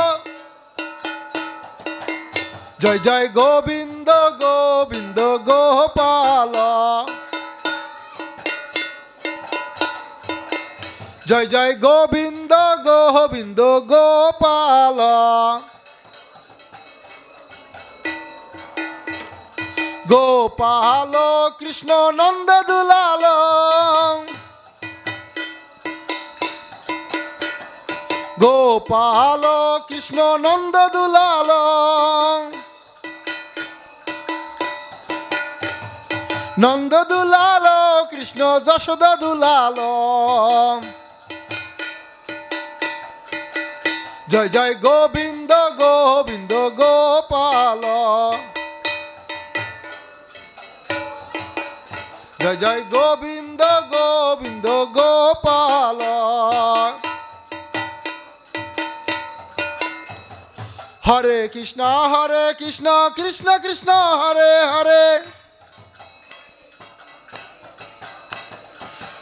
জয় জয় গোবিন্দ গোবিন্দ গোপাল, জয় জয় গোবিন্দ গোবিন্দ গোপাল। গোপাল কৃষ্ণ নন্দ দুলাল, গোপাল কৃষ্ণ নন্দ দুলাল, নন্দ দুলাল কৃষ্ণ যশোদা দুলাল, জয় জয় গোবিন্দ গোবিন্দ গোপাল, জয় জয় গোবিন্দ গোবিন্দ গোপাল। হরে কৃষ্ণ কৃষ্ণ কৃষ্ণ হরে হরে,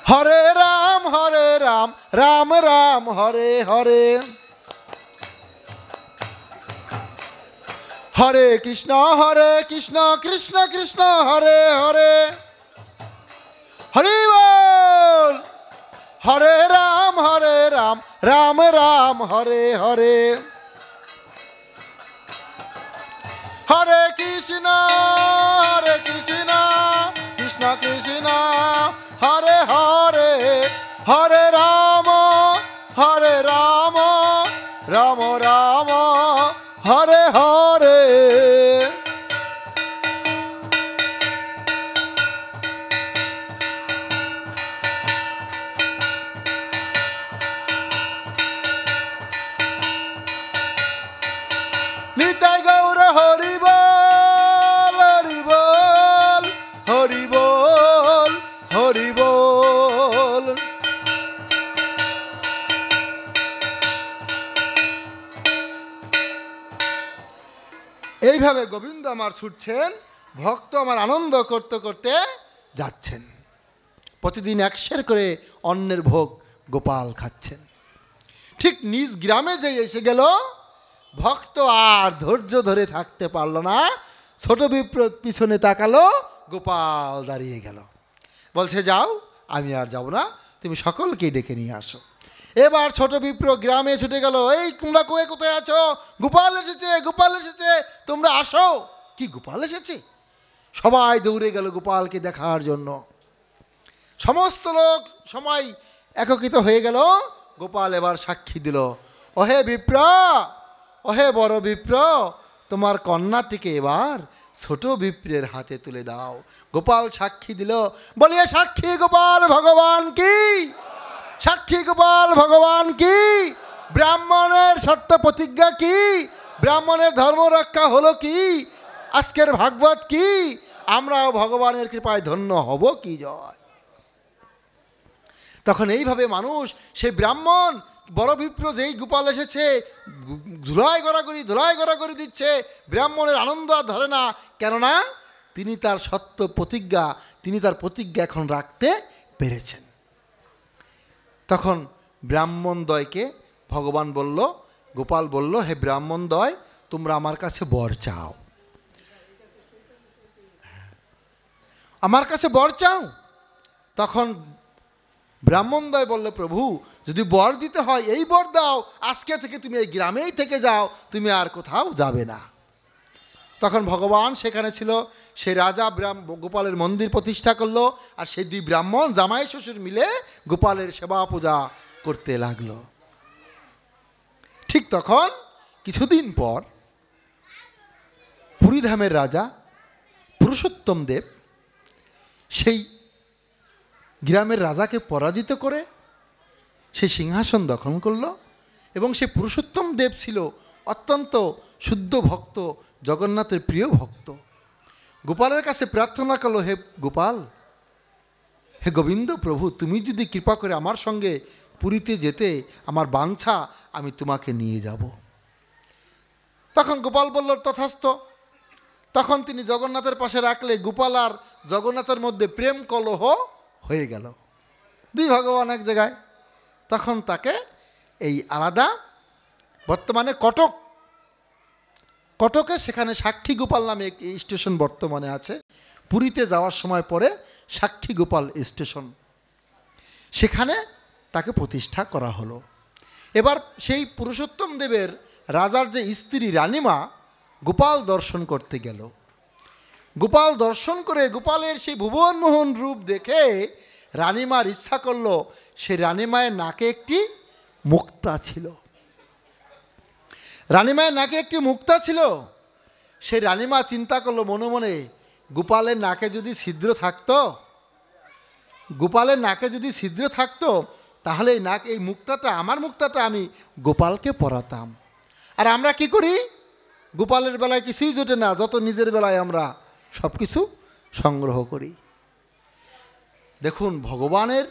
হরে রাম রাম রাম হরে হরে, হরে কৃষ্ণ কৃষ্ণ কৃষ্ণ হরে হরে, হরি বল। হরে রাম রাম রাম হরে হরে, হরে কৃষ্ণ কৃষ্ণ কৃষ্ণ হরে হরে, হরে রাম রাম রাম হরে হরে। নিতাই গৌর হরি বল হরি বল হরি বল হরি বল। এইভাবে গোবিন্দ আমার ছুটছেন, ভক্ত আমার আনন্দ করতে করতে যাচ্ছেন। প্রতিদিন 1 সের করে অন্নের ভোগ গোপাল খাচ্ছেন। ঠিক নিজ গ্রামে যে এসে গেল, ভক্ত আর ধৈর্য ধরে থাকতে পারল না, ছোট বিপ্র পিছনে তাকালো, গোপাল দাঁড়িয়ে গেল। বলছে, যাও, আমি আর যাব না, তুমি সকলকে ডেকে নিয়ে আসো। এবার ছোট বিপ্র গ্রামে ছুটে গেল, এই তোমরা কোথায় আছো? গোপাল এসেছে, গোপাল এসেছে, তোমরা আসো। কি গোপাল এসেছে? সবাই দৌড়ে গেল গোপালকে দেখার জন্য। সমস্ত লোক সময় একত্রিত হয়ে গেল। গোপাল এবার সাক্ষী দিল, ওহে বিপ্র, ওহে বড় বিপ্র, তোমার কন্যাটিকে এবার ছোট বিপ্রের হাতে তুলে দাও। গোপাল সাক্ষী দিল, বলিয়ে সাক্ষী গোপাল ভগবান কি, সাক্ষী গোপাল ভগবান কি। ব্রাহ্মণের সত্য প্রতিজ্ঞা কি, ব্রাহ্মণের ধর্ম রক্ষা হলো কি? আজকের ভাগবত কি? আমরাও ভগবানের কৃপায় ধন্য হব কি জয়। তখন এইভাবে মানুষ, সেই ব্রাহ্মণ বড় বিপ্র যেই গোপাল এসেছে ধুলাই গড়াগড়ি দিচ্ছে, ব্রাহ্মণের আনন্দ আর ধরে না। কেননা তিনি তার সত্য প্রতিজ্ঞা, তিনি তার প্রতিজ্ঞা এখন রাখতে পেরেছেন। তখন ব্রাহ্মণদ্বয়কে ভগবান বলল, গোপাল বলল, হে ব্রাহ্মণদ্বয়, তোমরা আমার কাছে বর চাও, আমার কাছে বর চাও। তখন ব্রাহ্মণদ্বয় বলল, প্রভু যদি বর দিতে হয় এই বর দাও, আজকে থেকে তুমি এই গ্রামেই থেকে যাও, তুমি আর কোথাও যাবে না। তখন ভগবান সেখানে ছিল, সেই রাজা গোপালের মন্দির প্রতিষ্ঠা করলো, আর সেই দুই ব্রাহ্মণ জামাই শ্বশুর মিলে গোপালের সেবা পূজা করতে লাগলো। ঠিক তখন কিছুদিন পর পুরীধামের রাজা পুরুষোত্তম দেব সেই গ্রামের রাজাকে পরাজিত করে সেই সিংহাসন দখল করল। এবং সেই পুরুষোত্তম দেব ছিল অত্যন্ত শুদ্ধ ভক্ত, জগন্নাথের প্রিয় ভক্ত। গোপালের কাছে প্রার্থনা করলো, হে গোপাল, হে গোবিন্দ প্রভু, তুমি যদি কৃপা করে আমার সঙ্গে পুরীতে যেতে, আমার বাঞ্ছা, আমি তোমাকে নিয়ে যাব। তখন গোপাল বলল, তথাস্তু। তখন তিনি জগন্নাথের পাশে রাখলে গোপাল আর জগন্নাথের মধ্যে প্রেম কলহ হয়ে গেল, দুই ভগবান এক জায়গায়। তখন তাকে এই আলাদা, বর্তমানে কটকে সেখানে সাক্ষী গোপাল নামে একটি স্টেশন বর্তমানে আছে। পুরীতে যাওয়ার সময় পরে সাক্ষী গোপাল স্টেশন, সেখানে তাকে প্রতিষ্ঠা করা হলো। এবার সেই পুরুষোত্তম দেবের রাজার যে স্ত্রী রানীমা গোপাল দর্শন করতে গেল। গোপাল দর্শন করে গোপালের সেই ভুবনমোহন রূপ দেখে রানীমার ইচ্ছা করলো, সেই রানীমায়ের নাকে একটি মুক্তা ছিল। রানীমায়ের নাকে একটি মুক্তা ছিল। সেই রানীমা চিন্তা করলো মনে মনে, গোপালের নাকে যদি ছিদ্র থাকতো, গোপালের নাকে যদি ছিদ্র থাকতো, তাহলে এই মুক্তাটা, আমার মুক্তাটা আমি গোপালকে পরাতাম। আর আমরা কি করি? গোপালের বেলায় কিছুই জোটে না, যত নিজের বেলায় আমরা সব কিছু সংগ্রহ করি। দেখুন, ভগবানের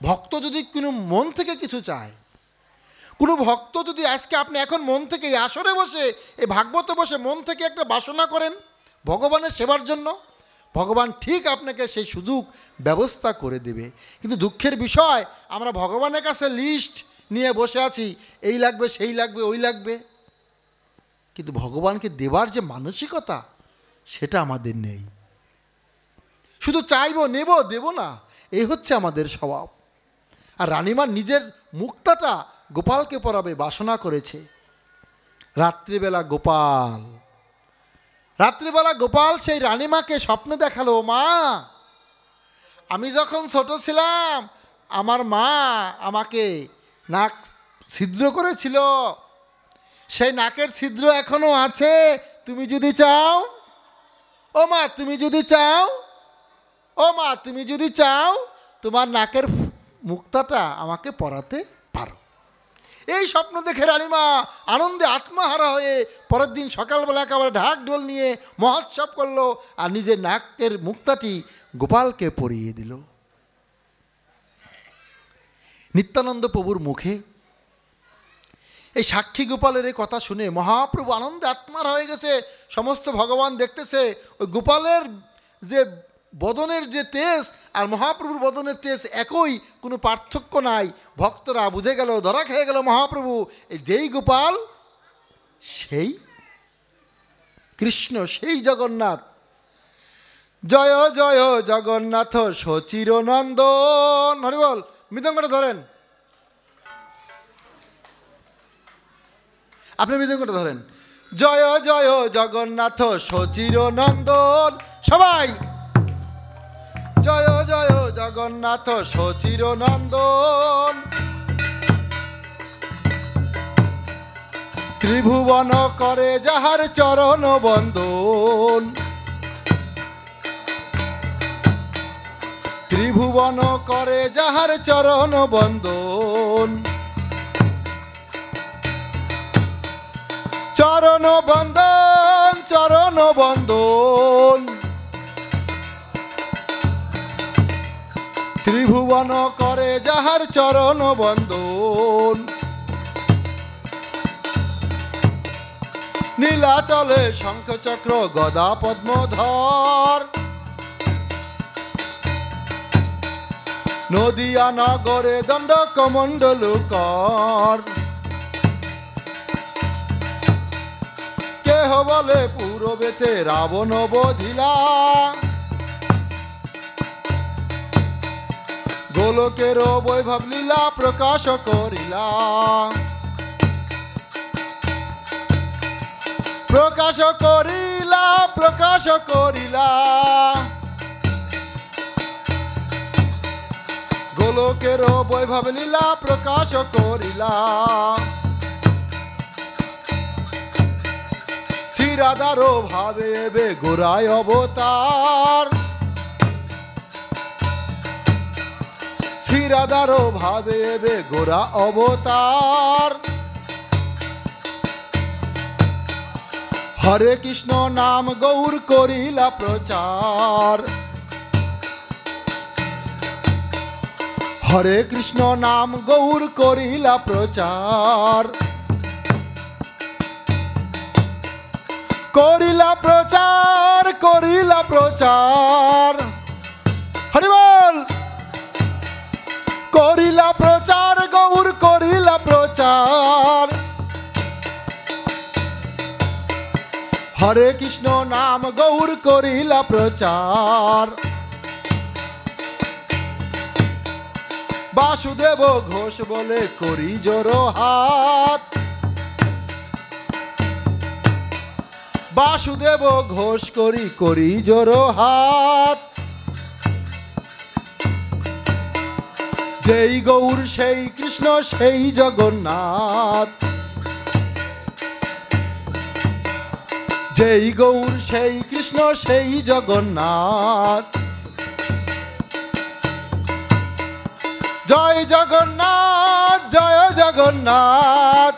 ভক্ত যদি কোনো মন থেকে কিছু চায়, কোনো ভক্ত যদি আজকে আপনি এখন মন থেকে আসরে বসে, এই ভাগবতে বসে মন থেকে একটা বাসনা করেন ভগবানের সেবার জন্য, ভগবান ঠিক আপনাকে সেই সুযোগ ব্যবস্থা করে দেবে। কিন্তু দুঃখের বিষয়, আমরা ভগবানের কাছে লিস্ট নিয়ে বসে আছি, এই লাগবে, সেই লাগবে, ওই লাগবে, কিন্তু ভগবানকে দেবার যে মানসিকতা, সেটা আমাদের নেই। শুধু চাইবো, নেব, দেব না, এই হচ্ছে আমাদের স্বভাব। আর রানীমার নিজের মুক্তাটা গোপালকে পরাবে বাসনা করেছে। রাত্রিবেলা গোপাল সেই রানীমাকে স্বপ্নে দেখালো, মা, আমি যখন ছোট ছিলাম আমার মা আমাকে নাক ছিদ্র করেছিল, সেই নাকের ছিদ্র এখনো আছে, তুমি যদি চাও, ও মা তুমি যদি চাও, ও মা তুমি যদি চাও, তোমার নাকের মুক্তাটা আমাকে পরাতে পারো। এই স্বপ্ন দেখে রানীমা আনন্দে আত্মহারা হয়ে পরের দিন সকালবেলা একেবারে ঢাক ঢোল নিয়ে মহোৎসব করলো, আর নিজের নাকের মুক্তাটি গোপালকে পরিয়ে দিল। নিত্যানন্দ প্রভুর মুখে এই সাক্ষী গোপালের এই কথা শুনে মহাপ্রভু আনন্দে আত্মার হয়ে গেছে। সমস্ত ভগবান দেখতেছে ওই গোপালের যে বদনের যে তেজ আর মহাপ্রভুর বদনের তেজ একই, কোনো পার্থক্য নাই। ভক্তরা বুঝে গেল, ধরা খেয়ে গেল, মহাপ্রভু যেই গোপাল সেই কৃষ্ণ, সেই জগন্নাথ। জয় জয় জগন্নাথ সচির নন্দন। হরি বল, মৃদঙ্গটা ধরেন, আপনি মৃদঙ্গটা ধরেন। জয় জয় জগন্নাথ সচির নন্দন। সবাই জয় জয় জগন্নাথ সচির নন্দন। ত্রিভুবন করে যাহার চরণ বন্দন, ত্রিভুবন করে যাহার চরণ বন্দন। চরণ বন্দন, চরণ বন্দন। ত্রিভুবন করে যাহার চরণ বন্দন। নীলাচলে শঙ্খ চক্র গদা পদ্মধর। নদিয়া নগরে দণ্ড কমণ্ডলুকর। কেহ বলে পূরবেতে রাবণ বধিলা। গোলকের বৈভব লীলা প্রকাশ করিলা। প্রকাশ করিলা, প্রকাশ করিলা। গোলকের বৈভব লীলা প্রকাশ করিলা। শ্রীরাধার ভাবে এবে গোরায় অবতার। শ্রীরাধার ভাবে এবে গোরা অবতার। হরে কৃষ্ণ নাম গৌর করিলা প্রচার। হরে কৃষ্ণ নাম গৌর করিলা প্রচার। করিলা প্রচার, করিলা প্রচার। হরি বল। করিলা প্রচার, গৌর করিলা প্রচার। হরে কৃষ্ণ নাম গৌর করিলা প্রচার। বাসুদেব ঘোষ বলে করি জোড়ো হাত। বাসুদেব ঘোষ করি জোড়ো হাত। যেই গৌর সেই কৃষ্ণ সেই জগন্নাথ। যেই গৌর সেই কৃষ্ণ সেই জগন্নাথ। জয় জগন্নাথ, জয় জগন্নাথ।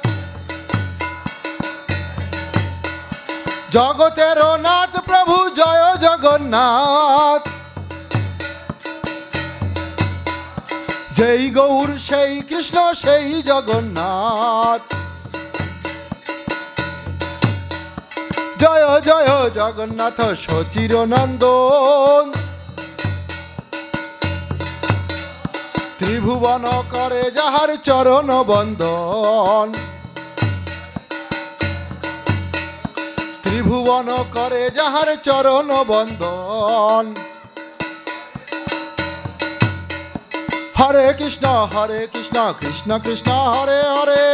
জগতের নাথ প্রভু জয় জগন্নাথ। যেই গৌর সেই কৃষ্ণ সেই জগন্নাথ। জয় জয় জগন্নাথ সচির নন্দন। ত্রিভুবন করে যাহার চরণ বন্দন। ত্রিভুবন করে যাহার চরণ বন্দন। হরে কৃষ্ণ কৃষ্ণ কৃষ্ণ হরে হরে।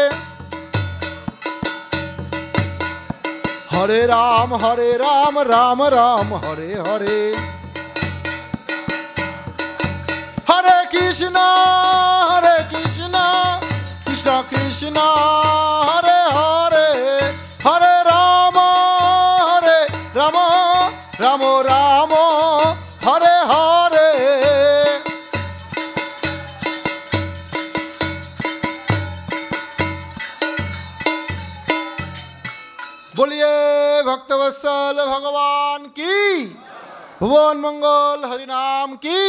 হরে রাম রাম রাম হরে হরে। হরে কৃষ্ণ কৃষ্ণ কৃষ্ণ হরে হরে। হরে রাম রাম রাম রাম হরে হরে। बोलिए भक्तवत्सल भगवान की। भुवन मंगल हरिनाम की।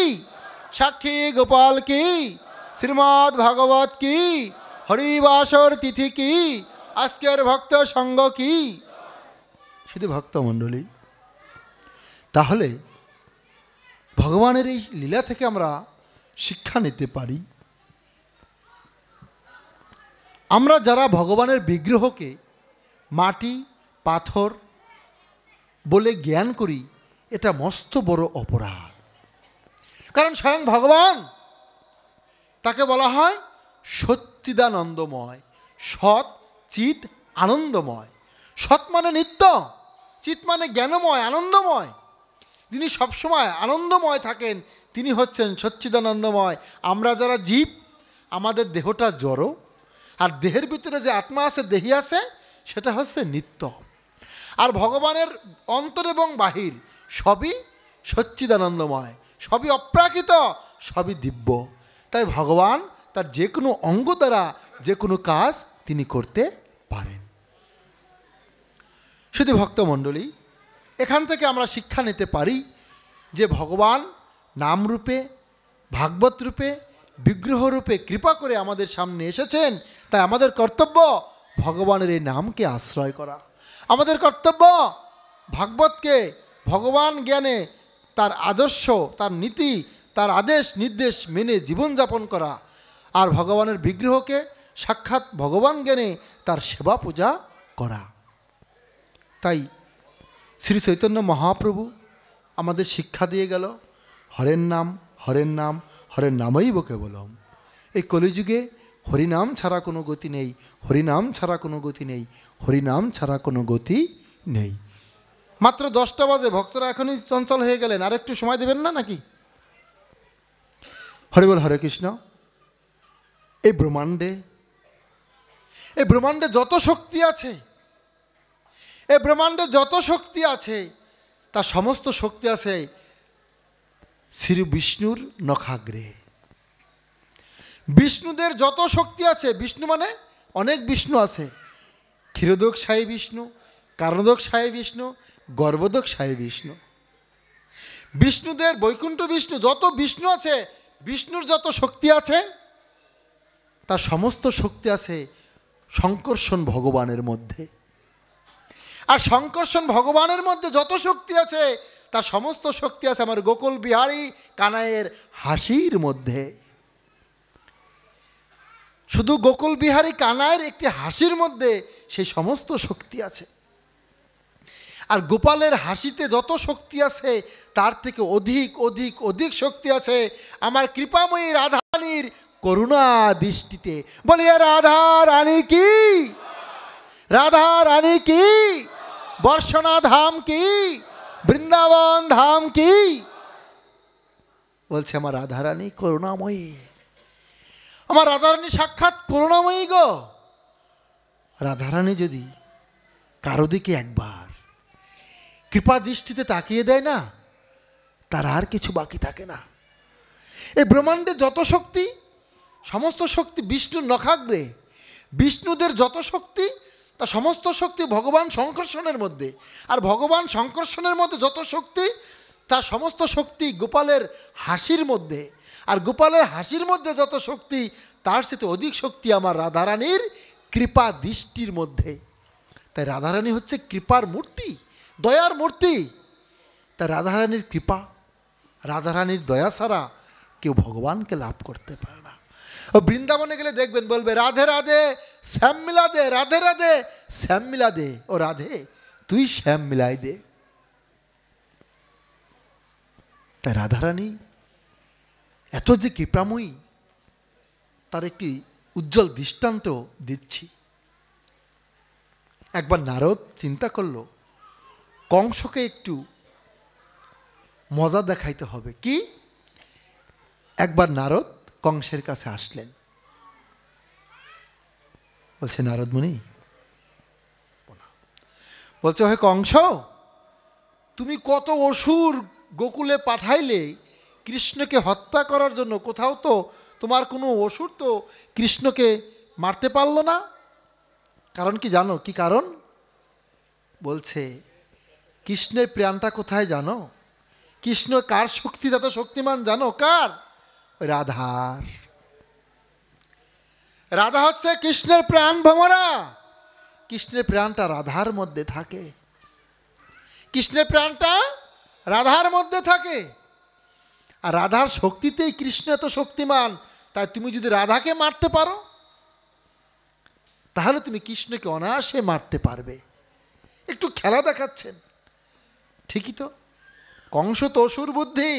साक्षी गोपाल की। श्रीमद् भागवत की। हरिवासर तिथि की। आजकेर भक्त संग की। शुधु भक्त मंडली ताहले भगवानेर এই লীলা থেকে আমরা শিক্ষা নিতে পারি। আমরা যারা ভগবানের বিগ্রহকে মাটি পাথর বলে জ্ঞান করি এটা মস্ত বড় অপরাধ। কারণ স্বয়ং ভগবান তাকে বলা হয় সচ্চিদানন্দময়। সৎ চিত আনন্দময়। সৎ মানে নিত্য, চিত মানে জ্ঞানময় আনন্দময়। যিনি সবসময় আনন্দময় থাকেন তিনি হচ্ছেন সচ্চিদানন্দময়। আমরা যারা জীব আমাদের দেহটা জড়, আর দেহের ভিতরে যে আত্মা আছে দেহি আছে সেটা হচ্ছে নিত্য। আর ভগবানের অন্তর এবং বাহির সবই সচ্চিদানন্দময়, সবই অপ্রাকৃত, সবই দিব্য। তাই ভগবান তার যে কোনো অঙ্গ দ্বারা যে কোনো কাজ তিনি করতে পারেন। শুধু ভক্তমণ্ডলী, এখান থেকে আমরা শিক্ষা নিতে পারি যে ভগবান নামরূপে, ভাগবত রূপে, বিগ্রহ রূপে কৃপা করে আমাদের সামনে এসেছেন। তাই আমাদের কর্তব্য ভগবানের এই নামকে আশ্রয় করা। আমাদের কর্তব্য ভাগবতকে ভগবান জ্ঞানে, তার আদর্শ, তার নীতি, তার আদেশ নির্দেশ মেনে জীবনযাপন করা। আর ভগবানের বিগ্রহকে সাক্ষাৎ ভগবান জ্ঞানে তার সেবা পূজা করা। তাই শ্রী চৈতন্য মহাপ্রভু আমাদের শিক্ষা দিয়ে গেল, হরের নাম, হরের নাম, হরের নামই বকে বলম। এই কলিযুগে হরিনাম ছাড়া কোনো গতি নেই, হরিনাম ছাড়া কোনো গতি নেই, হরিনাম ছাড়া কোনো গতি নেই। মাত্র 10টা বাজে, ভক্তরা এখনই চঞ্চল হয়ে গেলেন, আর একটু সময় দেবেন না নাকি? হরি বল হরে কৃষ্ণ। এই ব্রহ্মাণ্ডে যত শক্তি আছে, এই ব্রহ্মাণ্ডে যত শক্তি আছে, তার সমস্ত শক্তি আছে শ্রী বিষ্ণুর নখাগ্রে। বিষ্ণুদের যত শক্তি আছে, বিষ্ণু মানে অনেক বিষ্ণু আছে, ক্ষীরোদক সাই বিষ্ণু, কারণোদক সাই বিষ্ণু, গর্ভোদক সাই বিষ্ণু। বিষ্ণুদের বৈকুণ্ঠ বিষ্ণু, যত বিষ্ণু আছে, বিষ্ণুর যত শক্তি আছে, তার সমস্ত শক্তি আছে শঙ্কর্ষণ ভগবানের মধ্যে। আর শঙ্কর্ষণ ভগবানের মধ্যে যত শক্তি আছে, তার সমস্ত শক্তি আছে আমার গোকুল বিহারী কানাইয়ের হাসির মধ্যে। শুধু গোকুল বিহারী কানাইয়ের একটি হাসির মধ্যে সেই সমস্ত শক্তি আছে। আর গোপালের হাসিতে যত শক্তি আছে, তার থেকে অধিক অধিক অধিক শক্তি আছে আমার কৃপাময়ী রাধারানীর করুণা দৃষ্টিতে। বলিয়া রাধা রানী কি, রাধা রানী কি, বর্ষনা ধাম কি, বৃন্দাবন ধাম কি। বলছে আমার রাধারানী করুণাময়ী, আমার রাধারানী সাক্ষাৎ করুণাময়ী গো। রাধারানী যদি কারো দিকে একবার কৃপা দৃষ্টিতে তাকিয়ে দেয় না, তার আর কিছু বাকি থাকে না। এই ব্রহ্মাণ্ডে যত শক্তি, সমস্ত শক্তি বিষ্ণুর নখাগ্রে। বিষ্ণুদের যত শক্তি, তা সমস্ত শক্তি ভগবান শঙ্কর্ষণের মধ্যে। আর ভগবান শঙ্কর্ষণের মধ্যে যত শক্তি, তার সমস্ত শক্তি গোপালের হাসির মধ্যে। আর গোপালের হাসির মধ্যে যত শক্তি, তার সাথে অধিক শক্তি আমার রাধারানীর কৃপা দৃষ্টির মধ্যে। তাই রাধারানী হচ্ছে কৃপার মূর্তি, দয়ার মূর্তি। তাই রাধারানীর কৃপা, রাধারানীর দয়া ছাড়া কেউ ভগবানকে লাভ করতে পারে না। ও বৃন্দাবনে গেলে দেখবেন বলবে রাধে রাধে শ্যাম মিলা দে, রাধে রাধে শ্যাম মিলা দে। ও রাধে তুই শ্যাম মিলাই দে। তাই রাধারানী এত যে কৃপাময়ী, তার একটি উজ্জ্বল দৃষ্টান্ত দিচ্ছি। একবার নারদ চিন্তা করলো কংসকে একটু মজা দেখাইতে হবে। কি? একবার নারদ কংসের কাছে আসলেন, বলছে নারদ মুনি, বলছে হে কংস, তুমি কত অসুর গোকুলে পাঠাইলে কৃষ্ণকে হত্যা করার জন্য। কোথাও তো তোমার কোনো অসুর তো কৃষ্ণকে মারতে পারলো না। কারণ কি জানো? কি কারণ? বলছে কৃষ্ণের প্রাণটা কোথায় জানো? কৃষ্ণ কার শক্তি এত শক্তিমান জানো? কার? রাধার। রাধা হচ্ছে কৃষ্ণের প্রাণ ভমরা। কৃষ্ণের প্রাণটা রাধার মধ্যে থাকে, কৃষ্ণের প্রাণটা রাধার মধ্যে থাকে। আর রাধার শক্তিতেই কৃষ্ণ এত শক্তিমান। তাই তুমি যদি রাধাকে মারতে পারো, তাহলে তুমি কৃষ্ণকে অনায়াসে মারতে পারবে। একটু খেলা দেখাচ্ছেন, ঠিকই তো। কংস তো অসুর বুদ্ধি,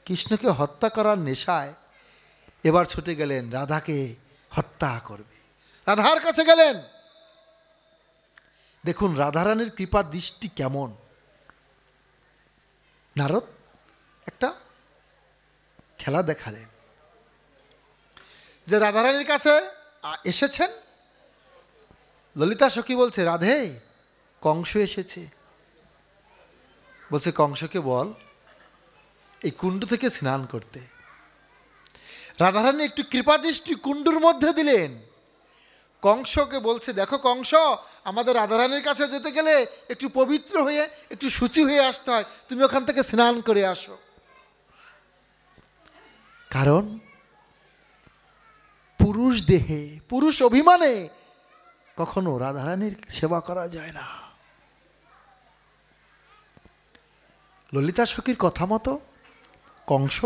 কৃষ্ণকে হত্যা করার নেশায় এবার ছুটে গেলেন রাধাকে হত্যা করবে। রাধার কাছে গেলেন। দেখুন রাধারানীর কৃপা দৃষ্টি কেমন। নারদ একটা খেলা দেখালেন যে রাধারানীর কাছে এসেছেন। ললিতা সখী বলছে রাধে কংস এসেছে। বলছে কংসকে বল এই কুণ্ড থেকে স্নান করতে। রাধারানী একটু কৃপা দৃষ্টি কুণ্ডুর মধ্যে দিলেন। কংসকে বলছে, দেখো কংস, আমাদের রাধারানীর কাছে যেতে গেলে একটু পবিত্র হয়ে একটু শুচি হয়ে আসতে হয়, তুমি ওখান থেকে স্নান করে আসো। কারণ পুরুষ দেহে পুরুষ অভিমানে কখনো রাধারানীর সেবা করা যায় না। ললিতা সখীর কথা মতো কংস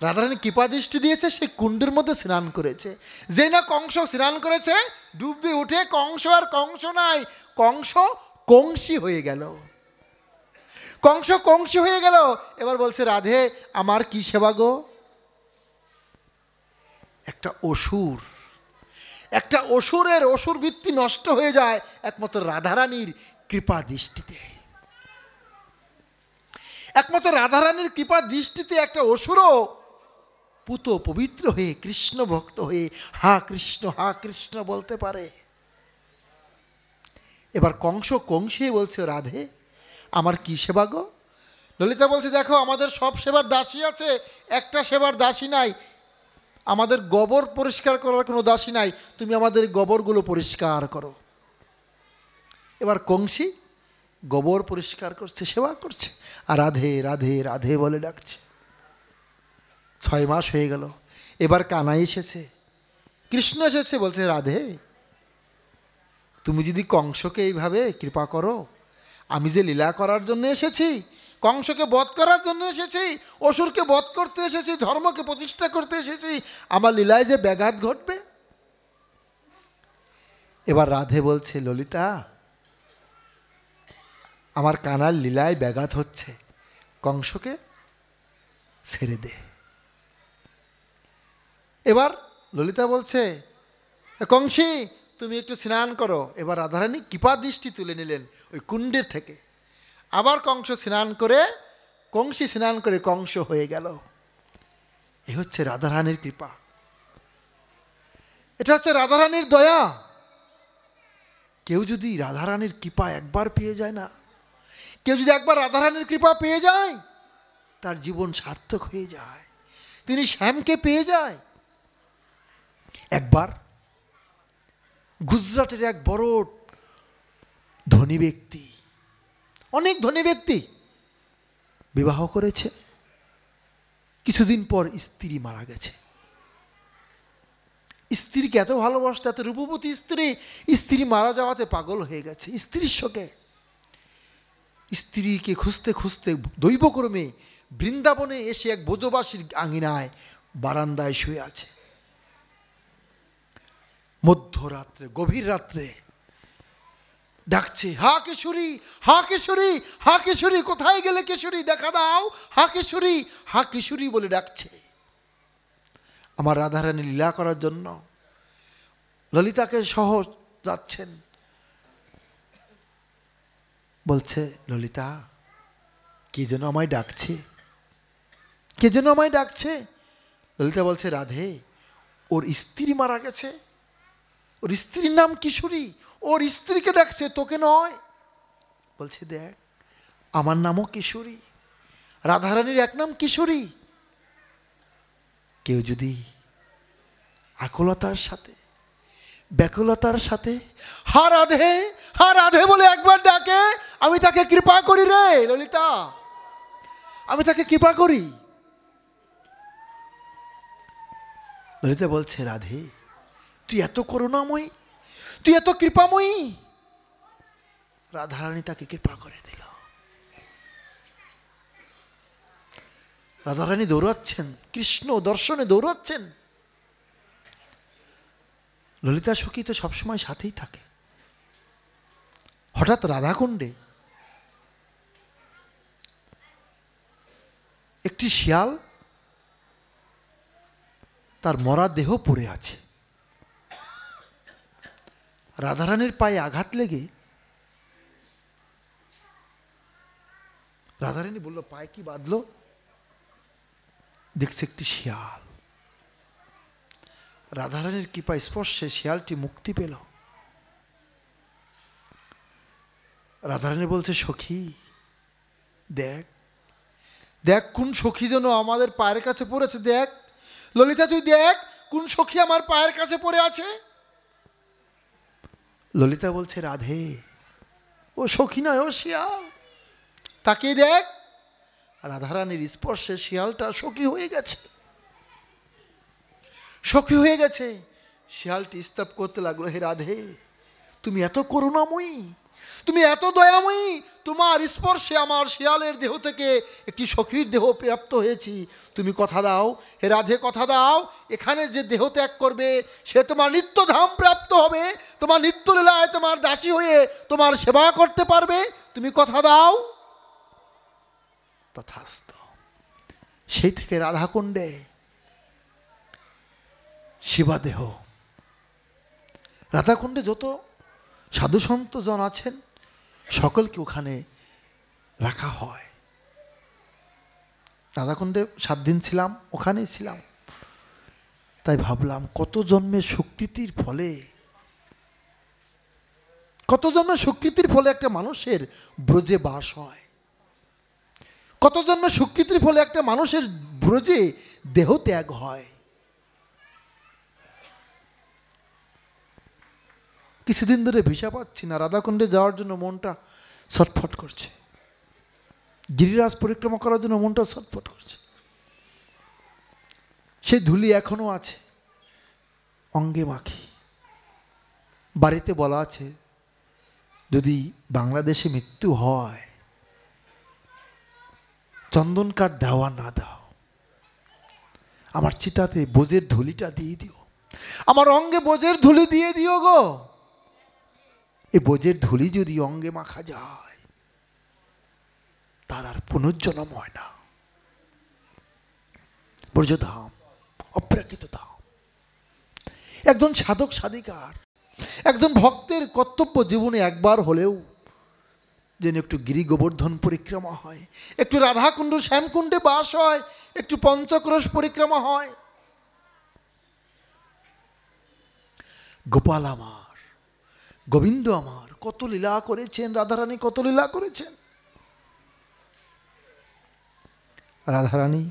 রাধারানী কৃপা দৃষ্টি দিয়েছে, সেই কুণ্ডের মধ্যে স্নান করেছে। যে না কংস স্নান করেছে, ডুব দিয়ে উঠে কংস আর কংস নাই, কংস কংসী হয়ে গেল। কংস কংসী হয়ে গেল। এবার বলছে, রাধে আমার কি সেবা গো? একটা অসুর, একটা অসুরের অসুর বৃত্তি নষ্ট হয়ে যায় একমাত্র রাধারানীর কৃপা দৃষ্টিতে। একমাত্র রাধারানীর কৃপা দৃষ্টিতে একটা অসুরও পুত পবিত্র হয়ে কৃষ্ণ ভক্ত হয়ে হা কৃষ্ণ বলতে পারে। এবার কংস কংসে বলছে, রাধে আমার কি সেবা গো? ললিতা বলছে, দেখো আমাদের সব সেবার দাসী আছে, একটা সেবার দাসী নাই, আমাদের গোবর পরিষ্কার করার কোনো দাসী নাই, তুমি আমাদের গোবরগুলো পরিষ্কার করো। এবার কংসী গোবর পরিষ্কার করছে, সেবা করছে, আর রাধে রাধে রাধে বলে ডাকছে। 6 মাস হয়ে গেল। এবার কানাই এসেছে, কৃষ্ণ এসেছে, বলছে, রাধে তুমি যদি কংসকে এইভাবে কৃপা করো, আমি যে লীলা করার জন্য এসেছি, কংসকে বধ করার জন্য এসেছি, অসুরকে বধ করতে এসেছি, ধর্মকে প্রতিষ্ঠা করতে এসেছি, আমার লীলায় যে ব্যাঘাত ঘটবে। এবার রাধে বলছে, ললিতা আমার কানার লীলায় ব্যাঘাত হচ্ছে, কংসকে ছেড়ে দে। এবার ললিতা বলছে, কংসী তুমি একটু স্নান করো। এবার রাধারানী কৃপা দৃষ্টি তুলে নিলেন ওই কুণ্ডের থেকে। আবার কংসী স্নান করে কংস হয়ে গেল। এ হচ্ছে রাধারানীর কৃপা, এটা হচ্ছে রাধারানীর দয়া। কেউ যদি রাধারানীর কৃপা একবার পেয়ে যায় না, কেউ যদি একবার রাধারানীর কৃপা পেয়ে যায়, তার জীবন সার্থক হয়ে যায়, তিনি শ্যামকে পেয়ে যায়। একবার গুজরাটের এক বড় ধনী ব্যক্তি, অনেক ধনী ব্যক্তি, বিবাহ করেছে, কিছুদিন পর স্ত্রী মারা গেছে। স্ত্রীকে এত ভালোবাসত, এত রূপবতী স্ত্রী মারা যাওয়াতে পাগল হয়ে গেছে স্ত্রীর শোকে। স্ত্রীকে খুঁজতে খুঁজতে দৈবক্রমে বৃন্দাবনে এসে এক ব্রজবাসীর আঙিনায় বারান্দায় শুয়ে আছে। মধ্যরাত্রে, গভীর রাত্রে ডাকছে, হা কেশরী, হা কেশরী, হা কেশরী, কোথায় গেলে কেশরী, দেখা দাও, হা কেশরী, হা কেশরী বলে ডাকছে। আমার রাধারানী লীলা করার জন্য ললিতাকে সহ যাচ্ছেন। বলছে, ললিতা কে যেন আমায় ডাকছে, কে যেন আমায় ডাকছে। ললিতা বলছে, রাধে ওর স্ত্রী মারা গেছে, ওর স্ত্রীর নাম কিশোরী, ওর স্ত্রীকে ডাকছে, তোকে নয়। বলছে, দেখ আমার নামও কিশোরী, রাধারানীর এক নাম কিশোরী। কেউ যদি আকুলতার সাথে, ব্যাকুলতার সাথে হা রাধে বলে একবার ডাকে, আমি তাকে কৃপা করি রে ললিতা, আমি তাকে কৃপা করি। ললিতা বলছে, রাধে তুই এত করুণাময়ী, তুই এত কৃপাময়ী। রাধারানী তাকে কৃপা করে দিল। রাধারানী দৌড়াচ্ছেন, কৃষ্ণ দর্শনে দৌড়াচ্ছেন। ললিতা সখী তো সবসময় সাথেই থাকে। হঠাৎ রাধাকুণ্ডে একটি শিয়াল তার মরা দেহ পড়ে আছে। রাধারানীর পায়ে আঘাত লেগে রাধারানী বলল, পায়ে কি বাঁধলো? দেখছে একটি শিয়াল। রাধারানীর কৃপা স্পর্শে শিয়ালটি মুক্তি পেল। রাধারানী বলছে, সখী দেখ দেখ কোন সখী যেন আমাদের পায়ের কাছে পড়েছে, দেখ ললিতা তুই দেখ কোন সখী আমার পায়ের কাছে পড়ে আছে। ললিতা বলছে, রাধে ও সখী নয়, ও শিয়াল। তাকিয়ে দেখ, রাধারানীর স্পর্শে শিয়ালটা সখী হয়ে গেছে, সখী হয়ে গেছে। শিয়ালটি স্তব করতে লাগলো, হে রাধে, তুমি এত করুণাময়ী, তুমি এত দয়াময়ী, তোমার স্পর্শে আমার শিয়ালের দেহ থেকে একটি সখীর দেহ প্রাপ্ত হয়েছি। তুমি কথা দাও, হে রাধে, কথা দাও, এখানে যে দেহ ত্যাগ করবে সে তোমার নিত্যধাম প্রাপ্ত হবে, তোমার নিত্যলীলায় তোমার দাসী হয়ে তোমার সেবা করতে পারবে, তুমি কথা দাও। তথাস্তু। সেই থেকে রাধাকুণ্ডে শিবাদেহ, রাধাকুণ্ডে যত সাধু সন্ত জন আছেন সকলকে ওখানে রাখা হয়। রাধাকুণ্ডে 7 দিন ছিলাম, ওখানেই ছিলাম। তাই ভাবলাম কত জন্মের সুকৃতির ফলে, কত জন্মের সুকৃতির ফলে একটা মানুষের ব্রজে বাস হয়, কত জন্মের সুকৃতির ফলে একটা মানুষের ব্রজে দেহ ত্যাগ হয়। কিছুদিন ধরে ভিসা পাচ্ছি না, রাধাকুণ্ডে যাওয়ার জন্য মনটা ছটফট করছে, গিরিরাজ পরিক্রমা করার জন্য মনটা ছটফট করছে। সেই ধুলি এখনো আছে, অঙ্গে মাখি। বাড়িতে বলা আছে, যদি বাংলাদেশে মৃত্যু হয় চন্দন কাঠ দেওয়া না দাও, আমার চিতাতে বোঝের ধুলিটা দিয়ে দিও, আমার অঙ্গে বোঝের ধুলি দিয়ে দিও গো। এই বোঝের ধুলি যদি অঙ্গে মাখা যায় তার আর পুনর্জন্ম হয় না। ব্রজধাম অপ্রাকৃত ধাম। একজন সাধক সাধিকার, একজন ভক্তের কর্তব্য জীবনে একবার হলেও যেন একটু গিরি গোবর্ধন পরিক্রমা হয়, একটু রাধাকুণ্ড শ্যামকুণ্ডে বাস হয়, একটু পঞ্চক্রোশ পরিক্রমা হয়। গোপাল আমার, গোবিন্দ আমার কত লীলা করেছেন, রাধারানী কত লীলা করেছেন। রাধারানী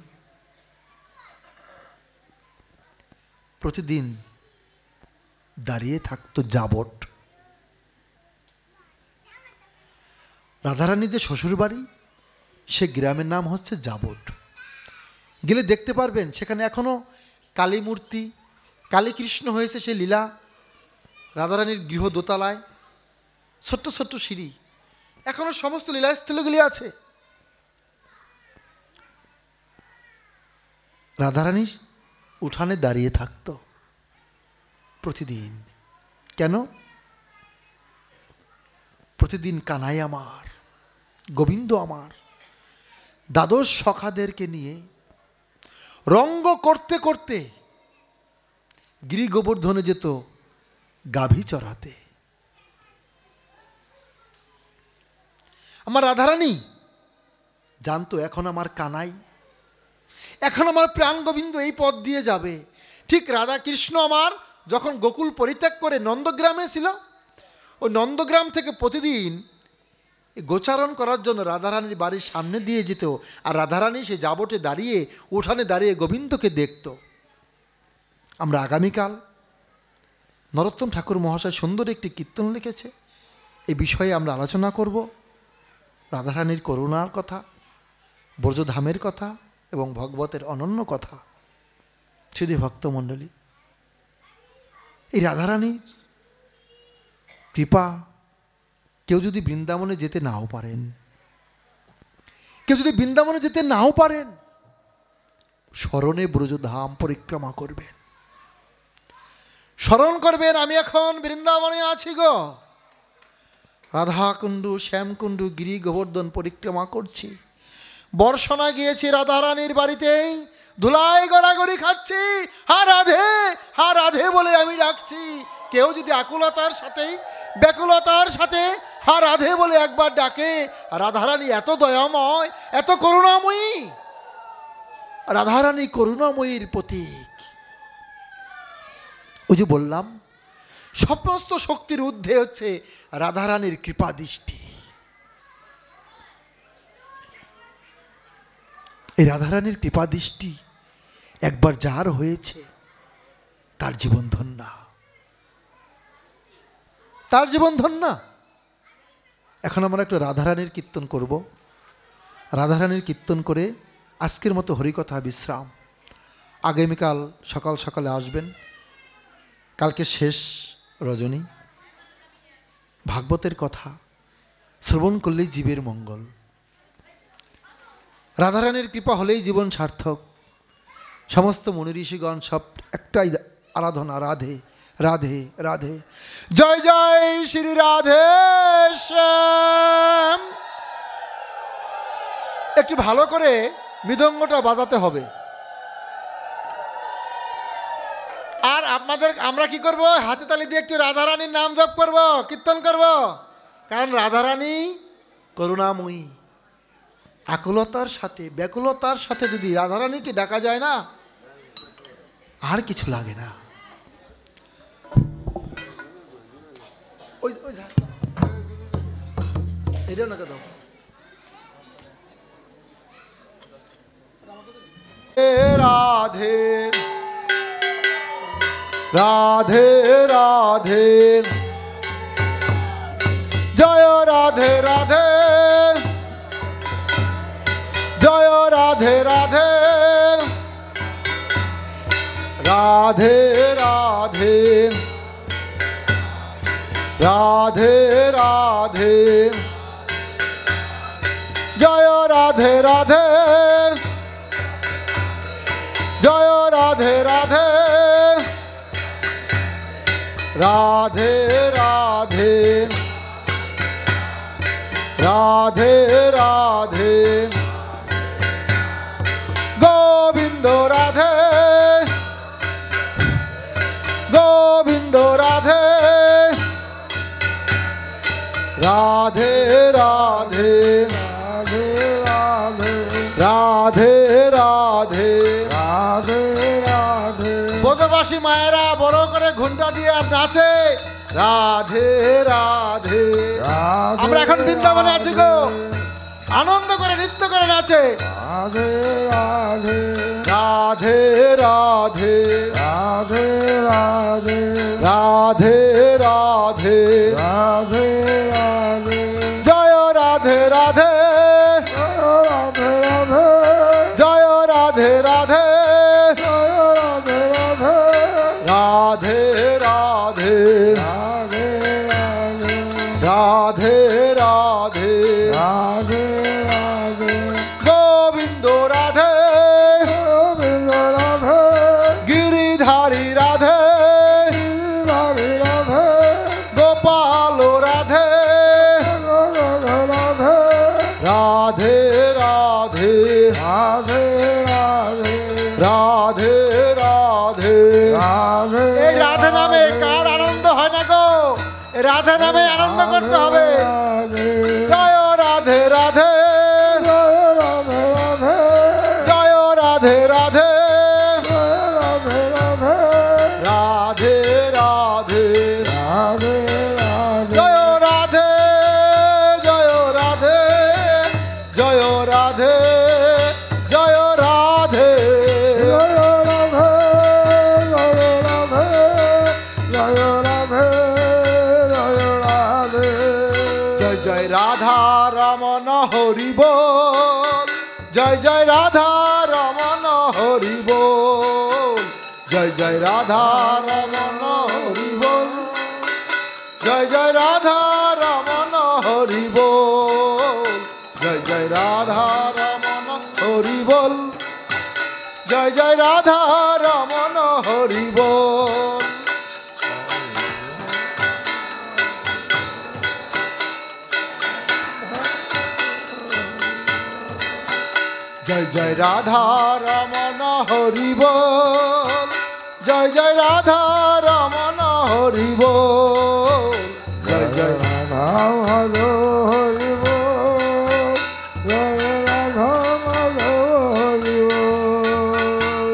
প্রতিদিন দাঁড়িয়ে থাকতো যাবট। রাধারানী যে শ্বশুর বাড়ি, সে গ্রামের নাম হচ্ছে যাবট। গেলে দেখতে পারবেন সেখানে এখনো কালী মূর্তি, কালী কৃষ্ণ হয়েছে সে লীলা। রাধারানীর গৃহ দোতলায় ছোট্ট ছোট্ট সিঁড়ি, এখনো সমস্ত লীলাস্থলগুলি আছে। রাধারানী উঠানে দাঁড়িয়ে থাকত প্রতিদিন। কেন? প্রতিদিন কানাই আমার, গোবিন্দ আমার দ্বাদশ সখাদেরকে নিয়ে রঙ্গ করতে করতে গিরি গোবর্ধনে যেত গাভী চড়াতে। আমার রাধারানী জানতো এখন আমার কানাই, এখন আমার প্রাণ গোবিন্দ এই পথ দিয়ে যাবে। ঠিক রাধা কৃষ্ণ আমার যখন গোকুল পরিত্যাগ করে নন্দগ্রামে ছিল, ওই নন্দগ্রাম থেকে প্রতিদিন গোচারণ করার জন্য রাধারানীর বাড়ির সামনে দিয়ে যেত। আর রাধারানী সে যাবটে দাঁড়িয়ে, উঠানে দাঁড়িয়ে গোবিন্দকে দেখত। আমরা আগামীকাল নরোত্তম ঠাকুর মহাশয় সুন্দর একটি কীর্তন লিখেছে, এই বিষয়ে আমরা আলোচনা করব। রাধারানীর করুণার কথা, ব্রজধামের কথা এবং ভগবতের অনন্য কথা। শুধু ভক্তমণ্ডলী, এই রাধারানীর কৃপা, কেউ যদি বৃন্দাবনে যেতে নাও পারেন, কেউ যদি বৃন্দাবনে যেতে নাও পারেন, স্মরণে ব্রজধাম পরিক্রমা করবেন, স্মরণ করবেন আমি এখন বৃন্দাবনে আছি গো, রাধাকুণ্ড শ্যামকুণ্ড গিরি গোবর্ধন পরিক্রমা করছি। বর্ষণা গিয়েছি রাধারানীর বাড়িতে, ধুলাই গড়াগড়ি খাচ্ছি, হা রাধে হা রাধে বলে আমি ডাকছি। কেউ যদি আকুলতার সাথে, ব্যাকুলতার সাথে হা রাধে বলে একবার ডাকে, রাধারানী এত দয়াময়, এত করুণাময়ী। রাধারানী করুণাময়ীর প্রতীক। ওই যে বললাম, সমস্ত শক্তির ঊর্ধ্বে হচ্ছে রাধারানীর কৃপা দৃষ্টি। এই রাধারানীর কৃপা দৃষ্টি একবার যার হয়েছে তার জীবন ধন্য। তার জীবন ধন্য। এখন আমরা একটু রাধারানীর কীর্তন করব। রাধারানীর কীর্তন করে আজকের মতো হরিকথা বিশ্রাম। আগামীকাল সকাল সকালে আসবেন, কালকে শেষ রজনী। ভাগবতের কথা শ্রবণ করলেই জীবের মঙ্গল। রাধারানীর কৃপা হলেই জীবন সার্থক। সমস্ত মুনি ঋষিগণ সব একটাই আরাধনা, রাধে রাধে রাধে। জয় জয় শ্রী রাধে শ্যাম। একটু ভালো করে মৃদঙ্গটা বাজাতে হবে। আর আমরা কি করব? হাতে তালি দিয়ে একটু রাধারানীর নাম জপ করব, কীর্তন করব। কারণ রাধারানী করুণাময়ী। আকুলতার সাথে, ব্যাকুলতার সাথে যদি রাধারানীকে ডাকা যায় না, আর কিছু লাগে না। এটাও না দাও। রাধে রাধে রাধে, জয় রাধে রাধে, জয় রাধে রাধে, রাধে রাধে রাধে রাধে, জয় রাধে রাধে, জয় রাধে রাধে, রাধে রাধে রাধে রাধে, গোবিন্দ রাধে, গোবিন্দ রাধে, রাধে রাধে রাধে রাধে রাধে রাধে রাধে। ব্রজবাসী মায়েরা বড় করে ঘণ্টা দিয়ে নাচে রাধে রাধে। আমরা এখন বৃন্দাবনে আছি গো, আনন্দ করে নৃত্য করে নাচে রাধে রাধে রাধে রাধে রাধে রাধে রাধে রাধে রাধে রাধে, জয় রাধে রাধে, রাধে রাধে, জয় রাধে রাধে, রাধে রাধে রাধে রাধে রাধে রাধে রাধে, গোবিন্দ রাধে, গোবিন্দ রাধে, গিরিধারী রাধে, গিরিধারী রাধে, গোপাল রাধে, রাধে রাধে রাধে রাধে রাধে রাধে রাধে। এই রাধে নামে কার আনন্দ হয় না গো? রাধে নামে আনন্দ করতে হবে। জয় রাধে রাধে, জয় রাধে রাধে, রাধে রাধে রাধে রাধে, জয় রাধে, জয় রাধে, জয় রাধে, জয় রাধে, জয় রাধা রমন হরি বল, জয় জয় রাধা রমন হরি বল, জয় জয় রাধা রমন হরি বল, জয় জয় রাধা রমন হরি বল, জয় জয় রাধা রমন হরি বল, জয় জয় রাধা রমন হরি বল। জয় জয় রাধা রমন হরি বল, জয় জয় রাধা রমন হরি বল, জয় জয় রাধা হরি বল, জয় রাধা হরি বল।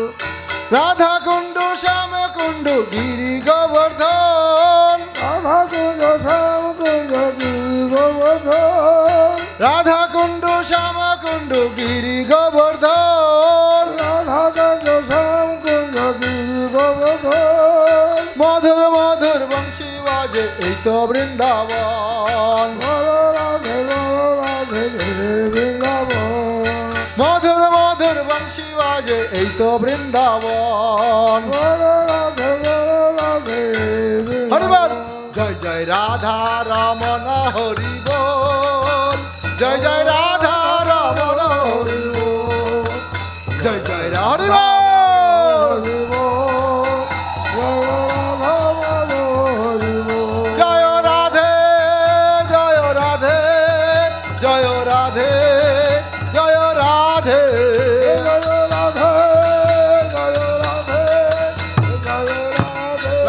রাধা কুণ্ড শ্যাম কুণ্ড গিরি গোবর্ধন, রাধা কুণ্ড শ্যাম কুণ্ড গিরি গোবর্ধন, রাধা কুণ্ড শ্যাম কুণ্ড গিরি গোবর্ধন, রাধা কুণ্ড শ্যাম কুণ্ড গিরি গোবর্ধন। মধুর মধুর বংশী বাজে এই তো বৃন্দাবন মধুর মধুর বংশী বাজে এই তো বৃন্দাবন হরিবল জয় জয় রাধা রমন হরি বল জয় জয় রাধা রমন হরি বল জয় জয় রাধা জয় রাধে জয় রাধে জয় রাধে জয় রাধে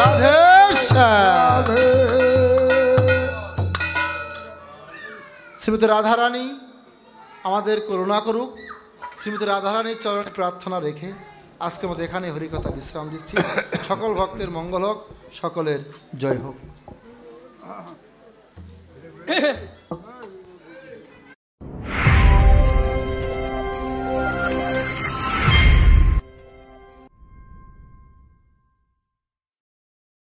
রাধে শ্রীমতী রাধারানী আমাদের করুণা করুক। শ্রীমতী রাধারানীর চরণে প্রার্থনা রেখে আজকে আমাদের এখানে হরিকথা বিশ্রাম দিচ্ছি। সকল ভক্তের মঙ্গল হোক, সকলের জয় হোক।